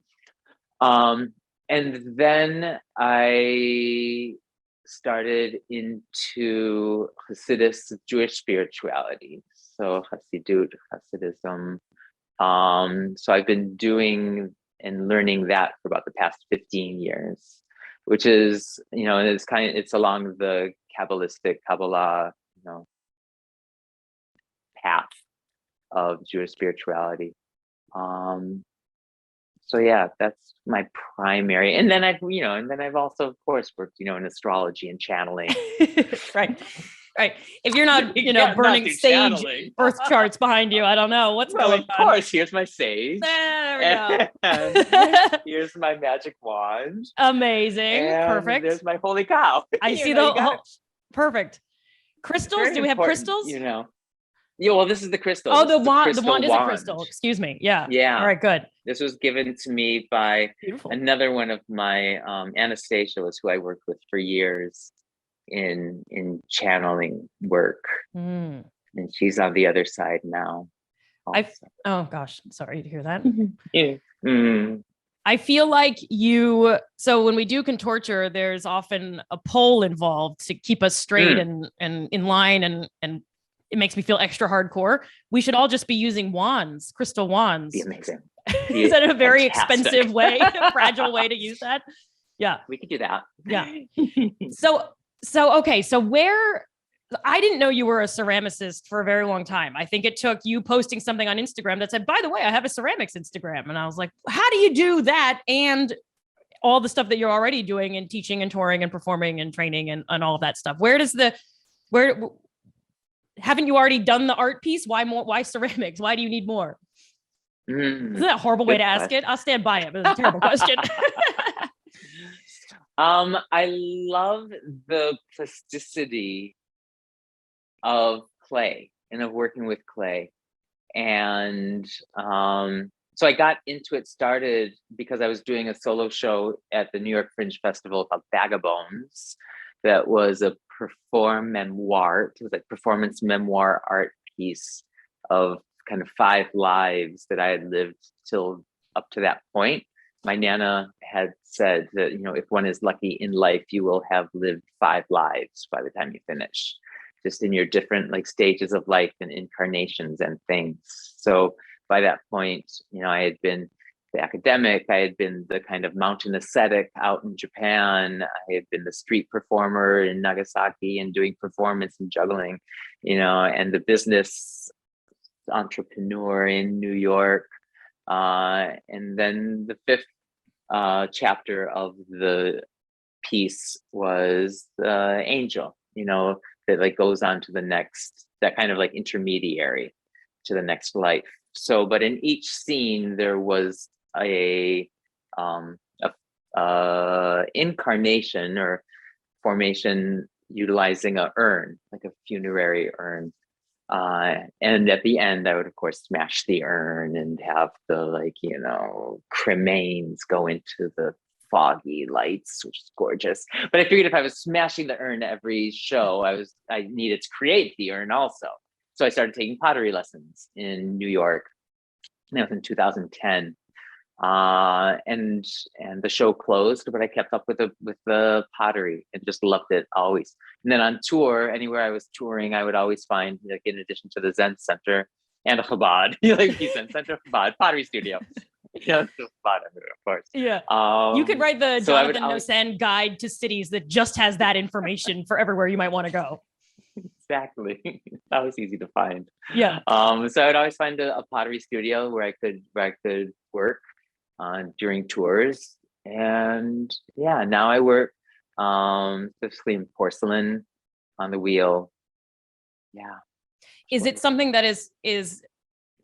And then I started into Hasidus, Jewish spirituality, so Hasidism. So I've been doing and learning that for about the past 15 years, which is, and it's along the Kabbalah, path of Jewish spirituality. So yeah, that's my primary. And then I've also, of course, worked, in astrology and channeling. Right. If you're not, burning sage channeling. birth charts behind you, I don't know what's going on. Of course, here's my sage. There we go. Here's my magic wand. Amazing. And Perfect. there's my holy cow. I see the whole, perfect. Crystals? Do we have crystals? Yeah, well, this is the crystal. Oh, the wand is a crystal. Excuse me. Yeah. Yeah. All right, good. This was given to me by another one of my Anastasia, was who I worked with for years in channeling work. And she's on the other side now. Oh gosh, I'm sorry to hear that. Yeah. I feel like so when we do contorture, there's often a pole involved to keep us straight and in line, and it makes me feel extra hardcore. We should all just be using wands, crystal wands. Be amazing. Is that a very expensive way, a fragile way to use that? Yeah. We could do that. Yeah. So okay. So I didn't know you were a ceramicist for a very long time. I think it took you posting something on Instagram that said, by the way, I have a ceramics Instagram. And I was like, how do you do that? And all the stuff that you're already doing and teaching and touring and performing and training and all of that stuff. Haven't you already done the art piece? Why more? Why ceramics? Why do you need more? Isn't that a horrible way to ask it? I'll stand by it, but it's a terrible question. I love the plasticity of clay and of working with clay. And so I got into it, started because I was doing a solo show at the New York Fringe Festival called Vagabonds. That was a perform memoir. It was like performance memoir art piece of kind of 5 lives that I had lived till up to that point. my Nana had said that, if one is lucky in life, you will have lived 5 lives by the time you finish, just in your different like stages of life and incarnations and things. So by that point, I had been the academic, I had been the kind of mountain ascetic out in Japan, I had been the street performer in Nagasaki and doing performance and juggling, and the business entrepreneur in New York. And then the 5th chapter of the piece was the angel, that like goes on to the next, that kind of like intermediary to the next life. So, but in each scene there was a incarnation or formation utilizing a urn, like a funerary urn. And at the end, I would of course smash the urn and have the cremains go into the foggy lights, which is gorgeous. But I figured if I was smashing the urn every show, I needed to create the urn also. So I started taking pottery lessons in New York. That was in 2010. And the show closed, but I kept up with the pottery and just loved it always. And then on tour, anywhere I was touring, I would always find, like, in addition to the Zen Center and a Chabad, like the Zen Center, Chabad, pottery studio. Chabad, of course. Yeah. You could write the Jonathan Nosan guide to cities that just has that information for everywhere you might want to go. Exactly. That was easy to find. Yeah. So I would always find a pottery studio where I could work during tours. And yeah, now I work specifically in porcelain on the wheel. Yeah. Is it something that is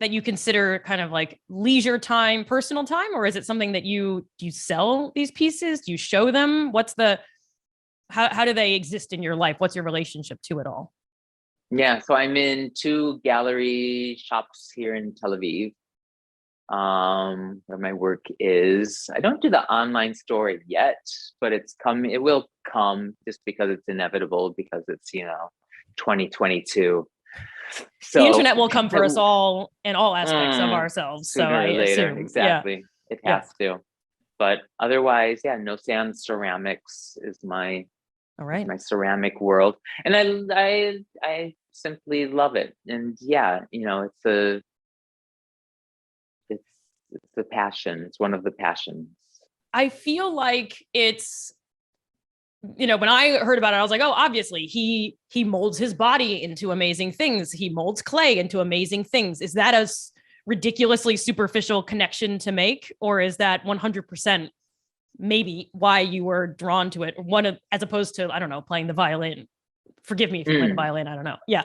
that you consider kind of like leisure time, personal time, or is it something that do you sell these pieces? Do you show them? How do they exist in your life? What's your relationship to it all? Yeah, so I'm in 2 gallery shops here in Tel Aviv, where my work is. I don't do the online store yet, but it will come just because it's inevitable, because it's 2022. So the internet will come for us all in all aspects of ourselves. So I assume. Exactly. Yeah. It has to. But otherwise, Nosan ceramics is my my ceramic world, and I simply love it. And it's a passion. It's one of the passions. I feel like it's, when I heard about it, I was like, oh, obviously he molds his body into amazing things. He molds clay into amazing things. Is that a ridiculously superficial connection to make, or is that 100% maybe why you were drawn to it? As opposed to, I don't know, playing the violin. Forgive me if you play the violin. I don't know. Yeah.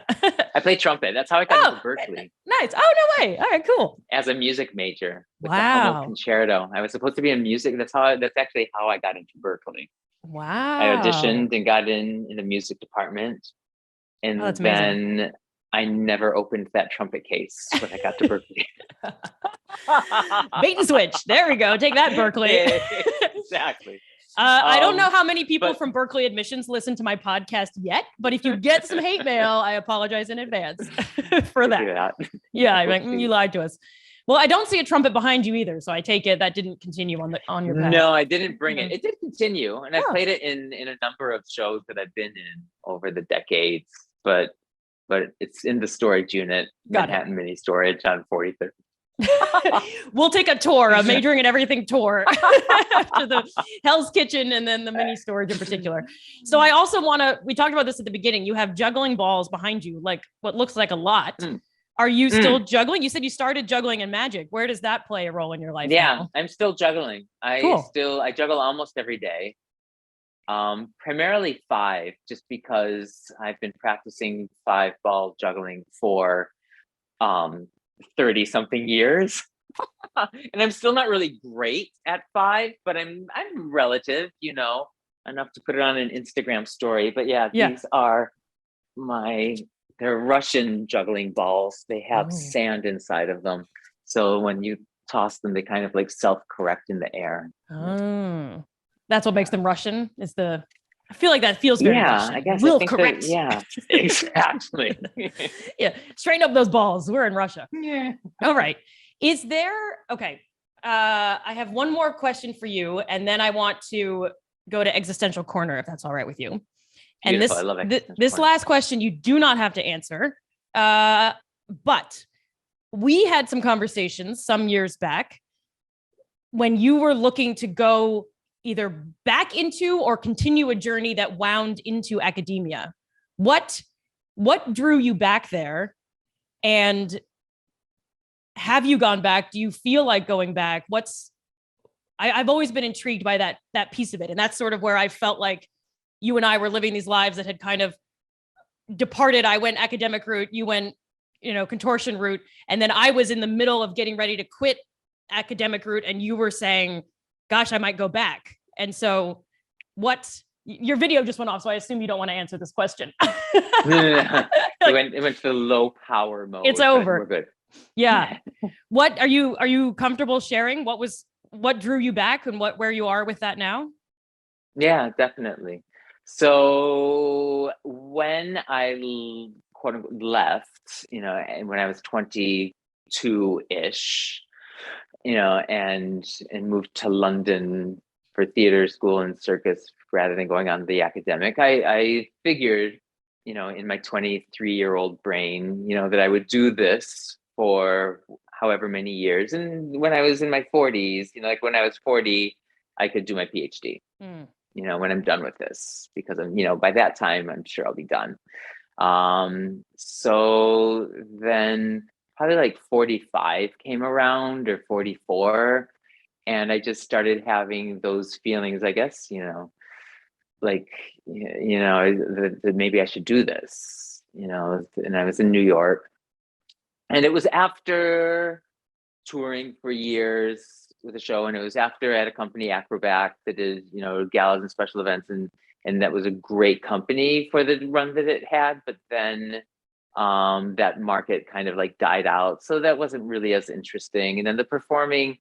I play trumpet. That's how I got into Berkeley. Nice. Oh, no way. All right, cool. As a music major with the Hummel Concerto. I was supposed to be in music. That's actually how I got into Berkeley. Wow. I auditioned and got in the music department. And then I never opened that trumpet case when I got to Berkeley. Bait and switch. There we go. Take that, Berkeley. Exactly. I don't know how many people from Berkeley admissions listen to my podcast yet, but if you get some hate mail, I apologize in advance for that. Yeah, I'm like, you lied to us. Well, I don't see a trumpet behind you either, so I take it that didn't continue on your path. No, I didn't bring it. It did continue, and I played it in a number of shows that I've been in over the decades. But it's in the storage unit, Manhattan Mini Storage on 43rd. We'll take a tour, a majoring in everything tour to the Hell's Kitchen and then the mini storage in particular. So I also we talked about this at the beginning. You have juggling balls behind you, like what looks like a lot. Are you still juggling? You said you started juggling in magic. Where does that play a role in your life? Now? I'm still juggling. I juggle almost every day. Primarily 5, just because I've been practicing 5-ball juggling for 30 something years. And I'm still not really great at 5, but I'm relative, enough to put it on an Instagram story. But these are they're Russian juggling balls. They have sand inside of them. So when you toss them, they kind of like self-correct in the air. Oh, that's what makes them Russian. I feel like that feels very Russian. I guess. Will correct. Exactly. Yeah. Straighten up those balls. We're in Russia. Yeah. All right. Is there, okay. I have one more question for you, and then I want to go to existential corner, if that's all right with you. And Beautiful. I love this corner. last question, you do not have to answer. But we had some conversations some years back when you were looking to go either back into or continue a journey that wound into academia. What drew you back there? And have you gone back? Do you feel like going back? I've always been intrigued by that piece of it. And that's sort of where I felt like you and I were living these lives that had kind of departed. I went academic route, you went, contortion route. And then I was in the middle of getting ready to quit academic route. And you were saying, gosh, I might go back. And so your video just went off. So I assume you don't want to answer this question. It went to the low power mode. It's over. We're good. Yeah. What are you comfortable sharing? What drew you back and where you are with that now? Yeah, definitely. So when I quote unquote left, when I was 22-ish, and moved to London for theater school and circus rather than going on the academic, I figured, in my 23-year-old brain, that I would do this for however many years. And when I was in my 40s, like when I was 40, I could do my PhD, when I'm done with this, because by that time, I'm sure I'll be done. So then probably like 45 came around, or 44. And I just started having those feelings, I guess, that maybe I should do this, and I was in New York. And it was after touring for years with the show. And it was after I had a company, Acrobat, that did, galas and special events. And that was a great company for the run that it had. But then that market kind of like died out. So that wasn't really as interesting. And then the performing,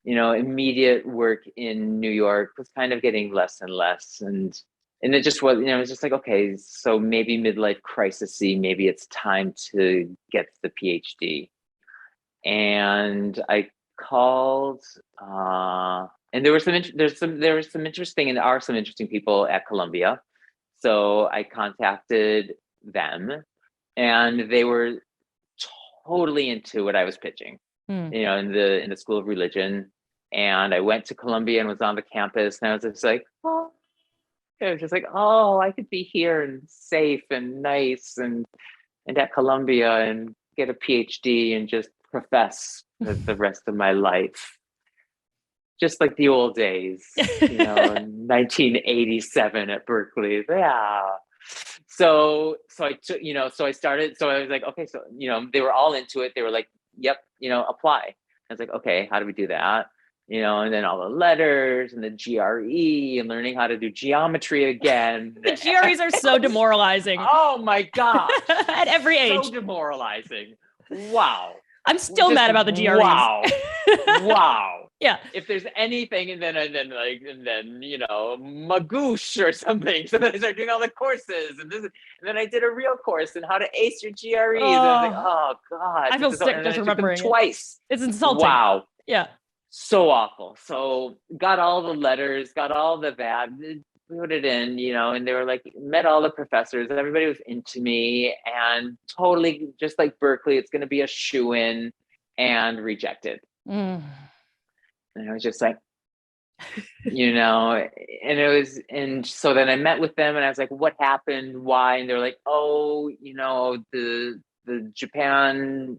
immediate work in New York was kind of getting less and less. And it just was, it was just like, okay, so maybe midlife crisis-y, maybe it's time to get the PhD. And I called, and there were some interesting, and there are some interesting people at Columbia. So I contacted them, and they were totally into what I was pitching, in the School of Religion. And I went to Columbia and was on the campus, and I was just like, oh, I could be here and safe and nice and at Columbia and get a PhD and just profess the rest of my life, just like the old days, in 1987 at Berkeley. Yeah. So I took, so I started. So I was like, okay, so they were all into it. They were like, yep, apply. I was like, okay, how do we do that? And then all the letters and the GRE and learning how to do geometry again. The GREs are so demoralizing. Oh my God. At every age. So demoralizing. Wow. I'm still mad about the GREs. Wow. Wow. Yeah. If there's anything, and then Magoosh or something. So then I started doing all the courses, and then I did a real course on how to ace your GREs. And I was like, oh God. I feel sick just remembering twice. It's insulting. Wow. Yeah. So awful. So got all the letters, got all the that, put it in, and they were like, met all the professors, everybody was into me, and totally just like Berkeley, it's going to be a shoo-in, and rejected. And I was just like, and it was, and so then I met with them, and I was like, what happened? Why? And they were like, oh, the Japan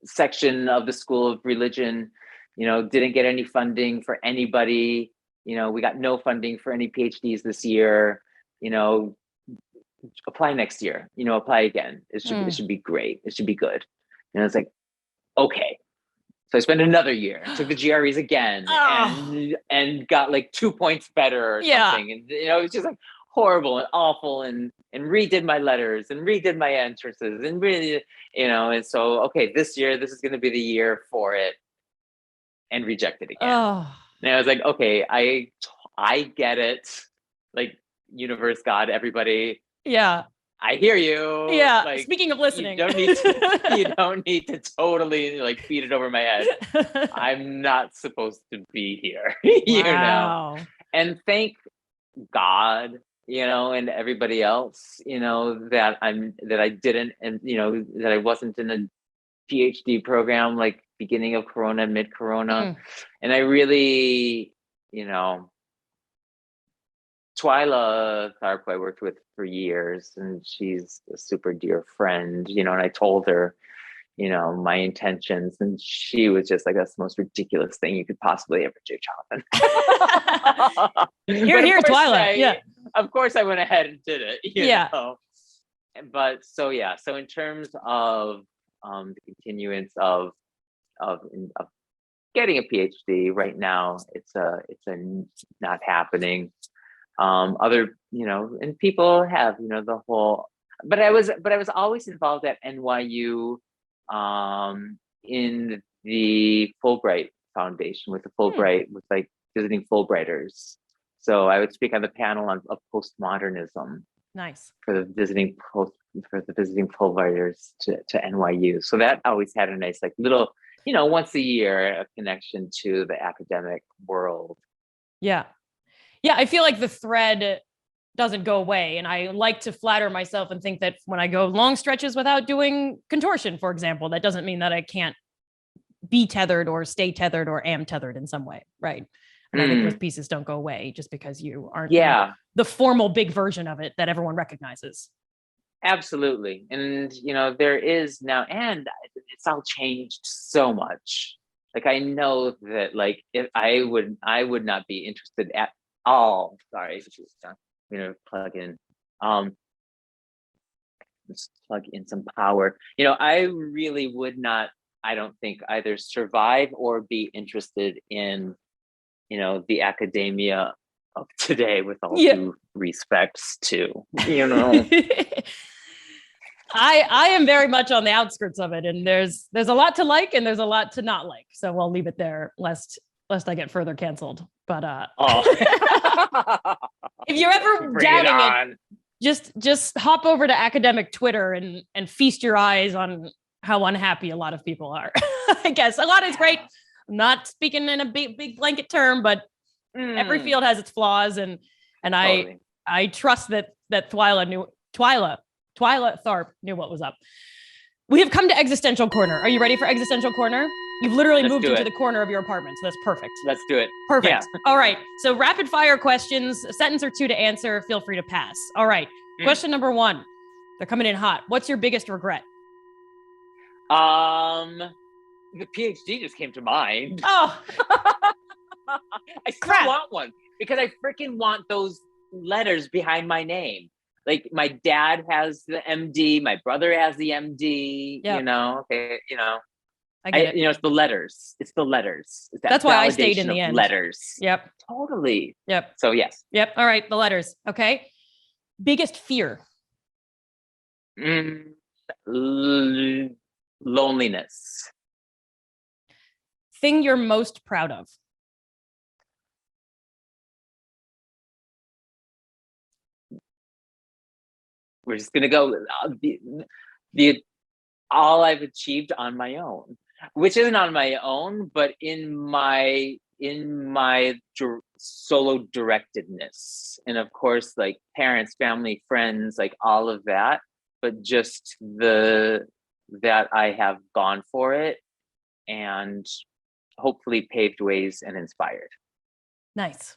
section of the School of Religion, didn't get any funding for anybody. We got no funding for any PhDs this year. Apply next year. Apply again. It should be great. It should be good. And I was like, okay. So I spent another year, took the GREs again, and got like 2 points better or something. And it was just like horrible and awful, and redid my letters and redid my entrances, and really, and so okay, this year, this is going to be the year for it, and rejected again. And I was like, okay, I get it, like universe, God, everybody. Yeah. I hear you. Yeah. Like, Speaking of listening, you don't need to totally like beat it over my head. I'm not supposed to be here, you know. Wow. And thank God, and everybody else, that I didn't, and that I wasn't in a PhD program like beginning of Corona, mid Corona. And I really, Twyla Tharp, I worked with for years, and she's a super dear friend, and I told her, my intentions, and she was just like, that's the most ridiculous thing you could possibly ever do, Jonathan. Here, Twyla. Yeah. Of course I went ahead and did it. You Yeah. know? But so in terms of the continuance of getting a PhD right now, it's a not happening. Other, and people have, the whole, but I was always involved at NYU in the Fulbright Foundation with the Fulbright, with like visiting Fulbrighters. So I would speak on the panel of postmodernism. Nice. For the visiting Fulbrighters to NYU. So that always had a nice, like, little, once a year, a connection to the academic world. Yeah. Yeah. I feel like the thread doesn't go away. And I like to flatter myself and think that when I go long stretches without doing contortion, for example, that doesn't mean that I can't be tethered or stay tethered or am tethered in some way. Right. And I think those pieces don't go away just because you aren't the formal big version of it that everyone recognizes. Absolutely. And, there is now, and it's all changed so much. Like, I know that, like, if I would not be interested at all. Sorry, I'm going to plug in. Let's plug in some power. I really would not, I don't think, either survive or be interested in, the academia of today, with all due respects to, I am very much on the outskirts of it, and there's a lot to like and there's a lot to not like. So we'll leave it there, lest I get further canceled. But if you're ever doubting it, just hop over to academic Twitter and feast your eyes on how unhappy a lot of people are. I guess a lot is great. I'm not speaking in a big blanket term, but every field has its flaws, and totally. I trust that Twyla Tharp knew what was up. We have come to Existential Corner. Are you ready for Existential Corner? You've literally moved into the corner of your apartment, so that's perfect. Let's do it. Perfect. Yeah. All right. So rapid fire questions, a sentence or two to answer. Feel free to pass. All right. Question number 1. They're coming in hot. What's your biggest regret? The PhD just came to mind. Oh. I still want one because I freaking want those letters behind my name. Like, my dad has the MD, my brother has the MD, okay, I get it. it's the letters. It's the letters. That's why I stayed in the end. Letters. Yep. Totally. Yep. So yes. Yep. All right. The letters. Okay. Biggest fear. Loneliness. Thing you're most proud of. We're just gonna go the all I've achieved on my own, which isn't on my own, but in my solo directedness, and of course, like, parents, family, friends, like, all of that, but just that I have gone for it and hopefully paved ways and inspired. Nice.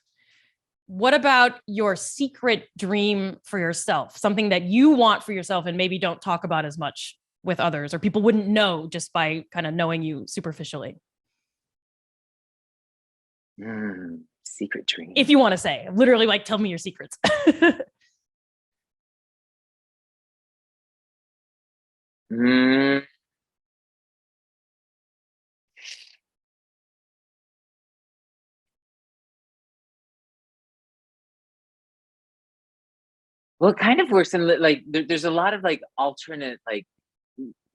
What about your secret dream for yourself? Something that you want for yourself and maybe don't talk about as much with others, or people wouldn't know just by kind of knowing you superficially. Secret dream. If you want to say, literally, like, tell me your secrets. Well, it kind of works in, like, there's a lot of, like, alternate, like,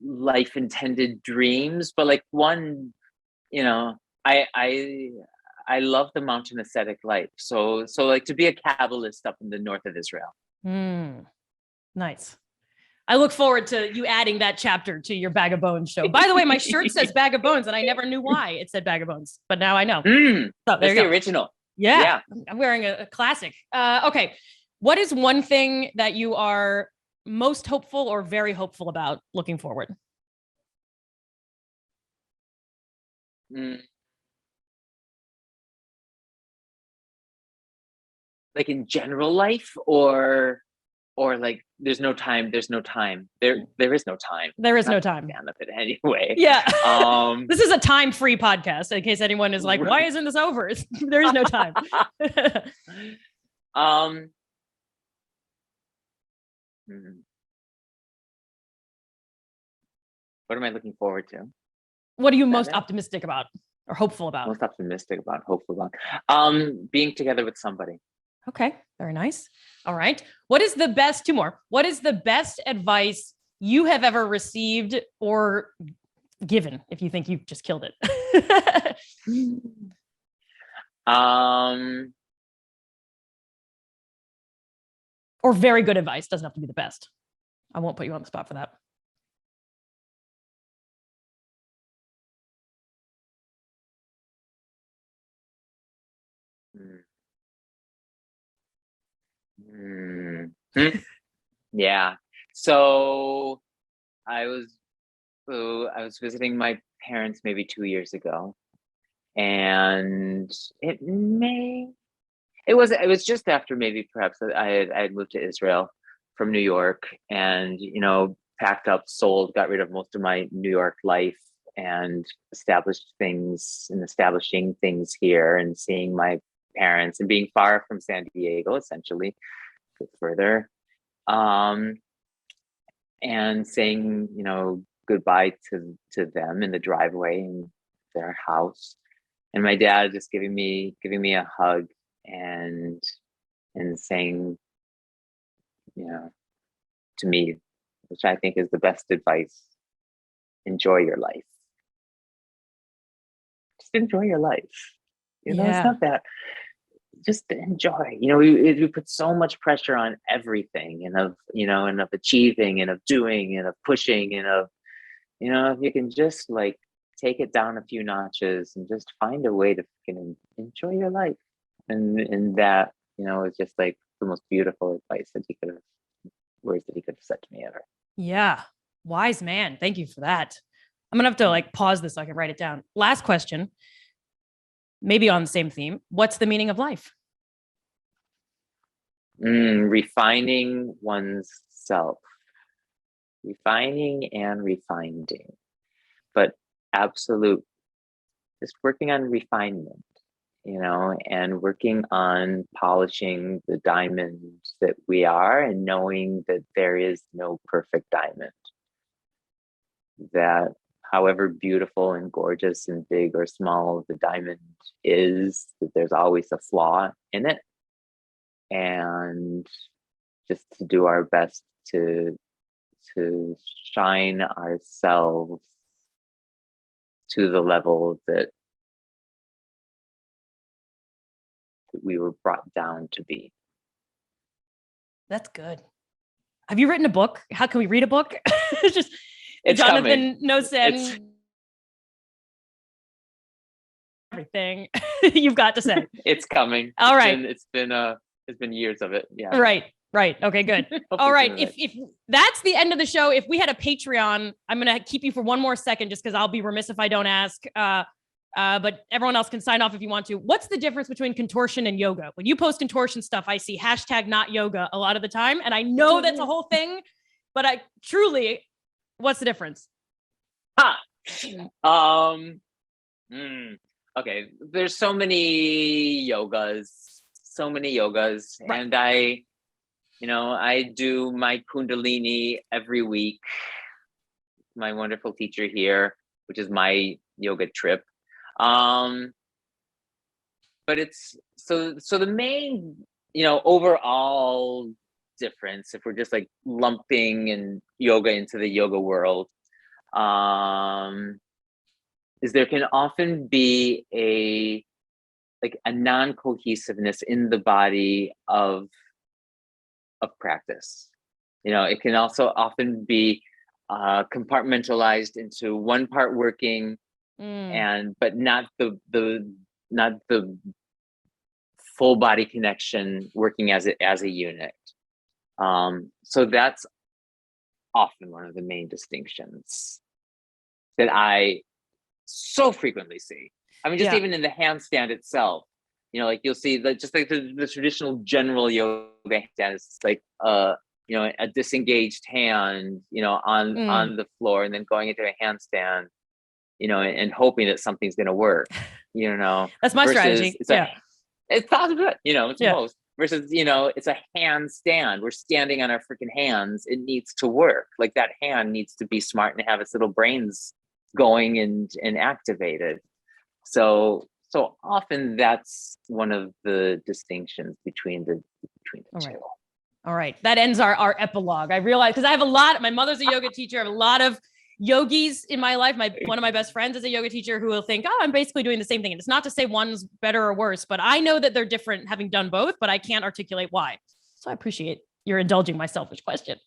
life intended dreams, but, like, one, I love the mountain ascetic life. So like, to be a Kabbalist up in the north of Israel. Nice. I look forward to you adding that chapter to your Bag of Bones show. By the way, my shirt says Bag of Bones, and I never knew why it said Bag of Bones, but now I know. So that's the original. Yeah. I'm wearing a classic. Okay. What is one thing that you are most hopeful or very hopeful about looking forward? Like in general life, or like there is no time. There is no time. There is no time. Fan of it anyway. Yeah. This is a time-free podcast in case anyone is like, why isn't this over? There is no time. What am I looking forward to? What are you most optimistic about or hopeful about? Most optimistic about, hopeful about. Being together with somebody. Okay, very nice. All right. What is the best, two more. What is the best advice you have ever received or given, if you think you've just killed it? Or very good advice. Doesn't have to be the best. I won't put you on the spot for that. Yeah. So I was visiting my parents maybe 2 years ago, and it was just after maybe perhaps I had moved to Israel from New York, and packed up, sold, got rid of most of my New York life, and establishing things here, and seeing my parents and being far from San Diego, essentially, further, and saying goodbye to them in the driveway in their house, and my dad just giving me a hug and saying, to me, which I think is the best advice: enjoy your life. Just enjoy your life. It's not that. Just enjoy. We put so much pressure on everything, and of achieving, and of doing, and of pushing, and of if you can just like take it down a few notches and just find a way to enjoy your life, and that is just like the most beautiful advice that words that he could have said to me ever. Yeah, wise man. Thank you for that. I'm gonna have to pause this so I can write it down. Last question. Maybe on the same theme. What's the meaning of life? Refining one's self. Refining and refining. But just working on refinement, and working on polishing the diamonds that we are, and knowing that there is no perfect diamond. That however beautiful and gorgeous and big or small the diamond is, that there's always a flaw in it, and just to do our best to shine ourselves to the level that we were brought down to be. That's good. Have you written a book? How can we read a book? It's Jonathan coming. Nosan. Everything you've got to say. It's coming. All right. It's been years of it. Yeah. Right. Okay, good. All right. If that's the end of the show, if we had a Patreon, I'm going to keep you for one more second just because I'll be remiss if I don't ask. But everyone else can sign off if you want to. What's the difference between contortion and yoga? When you post contortion stuff, I see #NotYoga a lot of the time. And I know that's a whole thing, but what's the difference? Okay. There's so many yogas, right. And I do my Kundalini every week. My wonderful teacher here, which is my yoga trip. But it's so the main, overall difference, if we're just like lumping and yoga into the yoga world, is there can often be a non-cohesiveness in the body of practice. It can also often be compartmentalized into one part working but not the full body connection working as a unit. So that's often one of the main distinctions that I so frequently see. I mean, just even in the handstand itself, like you'll see that just like the traditional general yoga handstand is like a disengaged hand, on the floor, and then going into a handstand, and hoping that something's going to work, That's my strategy. It's possible, it's most versus, it's a handstand. We're standing on our freaking hands. It needs to work. Like that hand needs to be smart and have its little brains going and activated. So often that's one of the distinctions between the two. All right. That ends our epilogue. I realize, because I have my mother's a yoga teacher. I have a lot of yogis in my life. One of my best friends is a yoga teacher who will think, I'm basically doing the same thing. And it's not to say one's better or worse, but I know that they're different having done both, but I can't articulate why. So I appreciate your indulging my selfish question.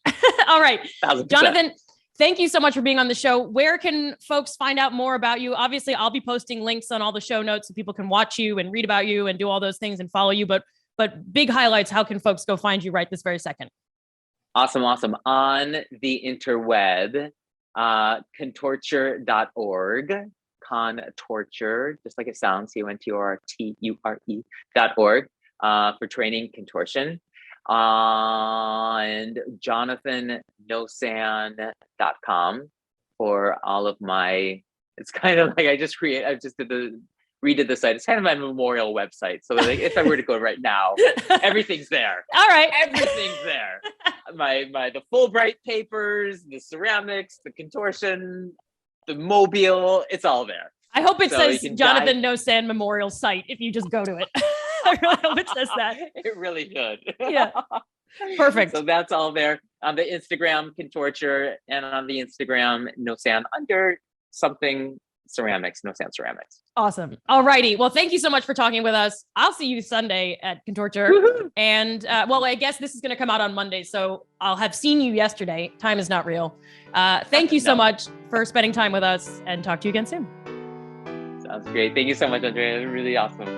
All right. 1,000%. Jonathan, thank you so much for being on the show. Where can folks find out more about you? Obviously, I'll be posting links on all the show notes so people can watch you and read about you and do all those things and follow you. But big highlights, how can folks go find you right this very second? Awesome. On the interweb, contorture.org, contorture, just like it sounds, contorture.org, for training contortion. And jonathannosan.com for all of my, it's kind of like I just redid the site. It's kind of my memorial website. So like if I were to go right now, everything's there. All right. Everything's there. The Fulbright papers, the ceramics, the contortion, the mobile, it's all there. I hope it says Jonathan Nosan Memorial Site if you just go to it. I really hope it says that. It really should. Yeah. Perfect. So that's all there on the Instagram Contorture, and on the Instagram Nosan under something ceramics, Nosan ceramics. Awesome. All righty. Well, thank you so much for talking with us. I'll see you Sunday at Contorture. Woo-hoo. And I guess this is going to come out on Monday, so I'll have seen you yesterday. Time is not real. Thank you so much for spending time with us, and talk to you again soon. Sounds great. Thank you so much, Andrea. Really awesome.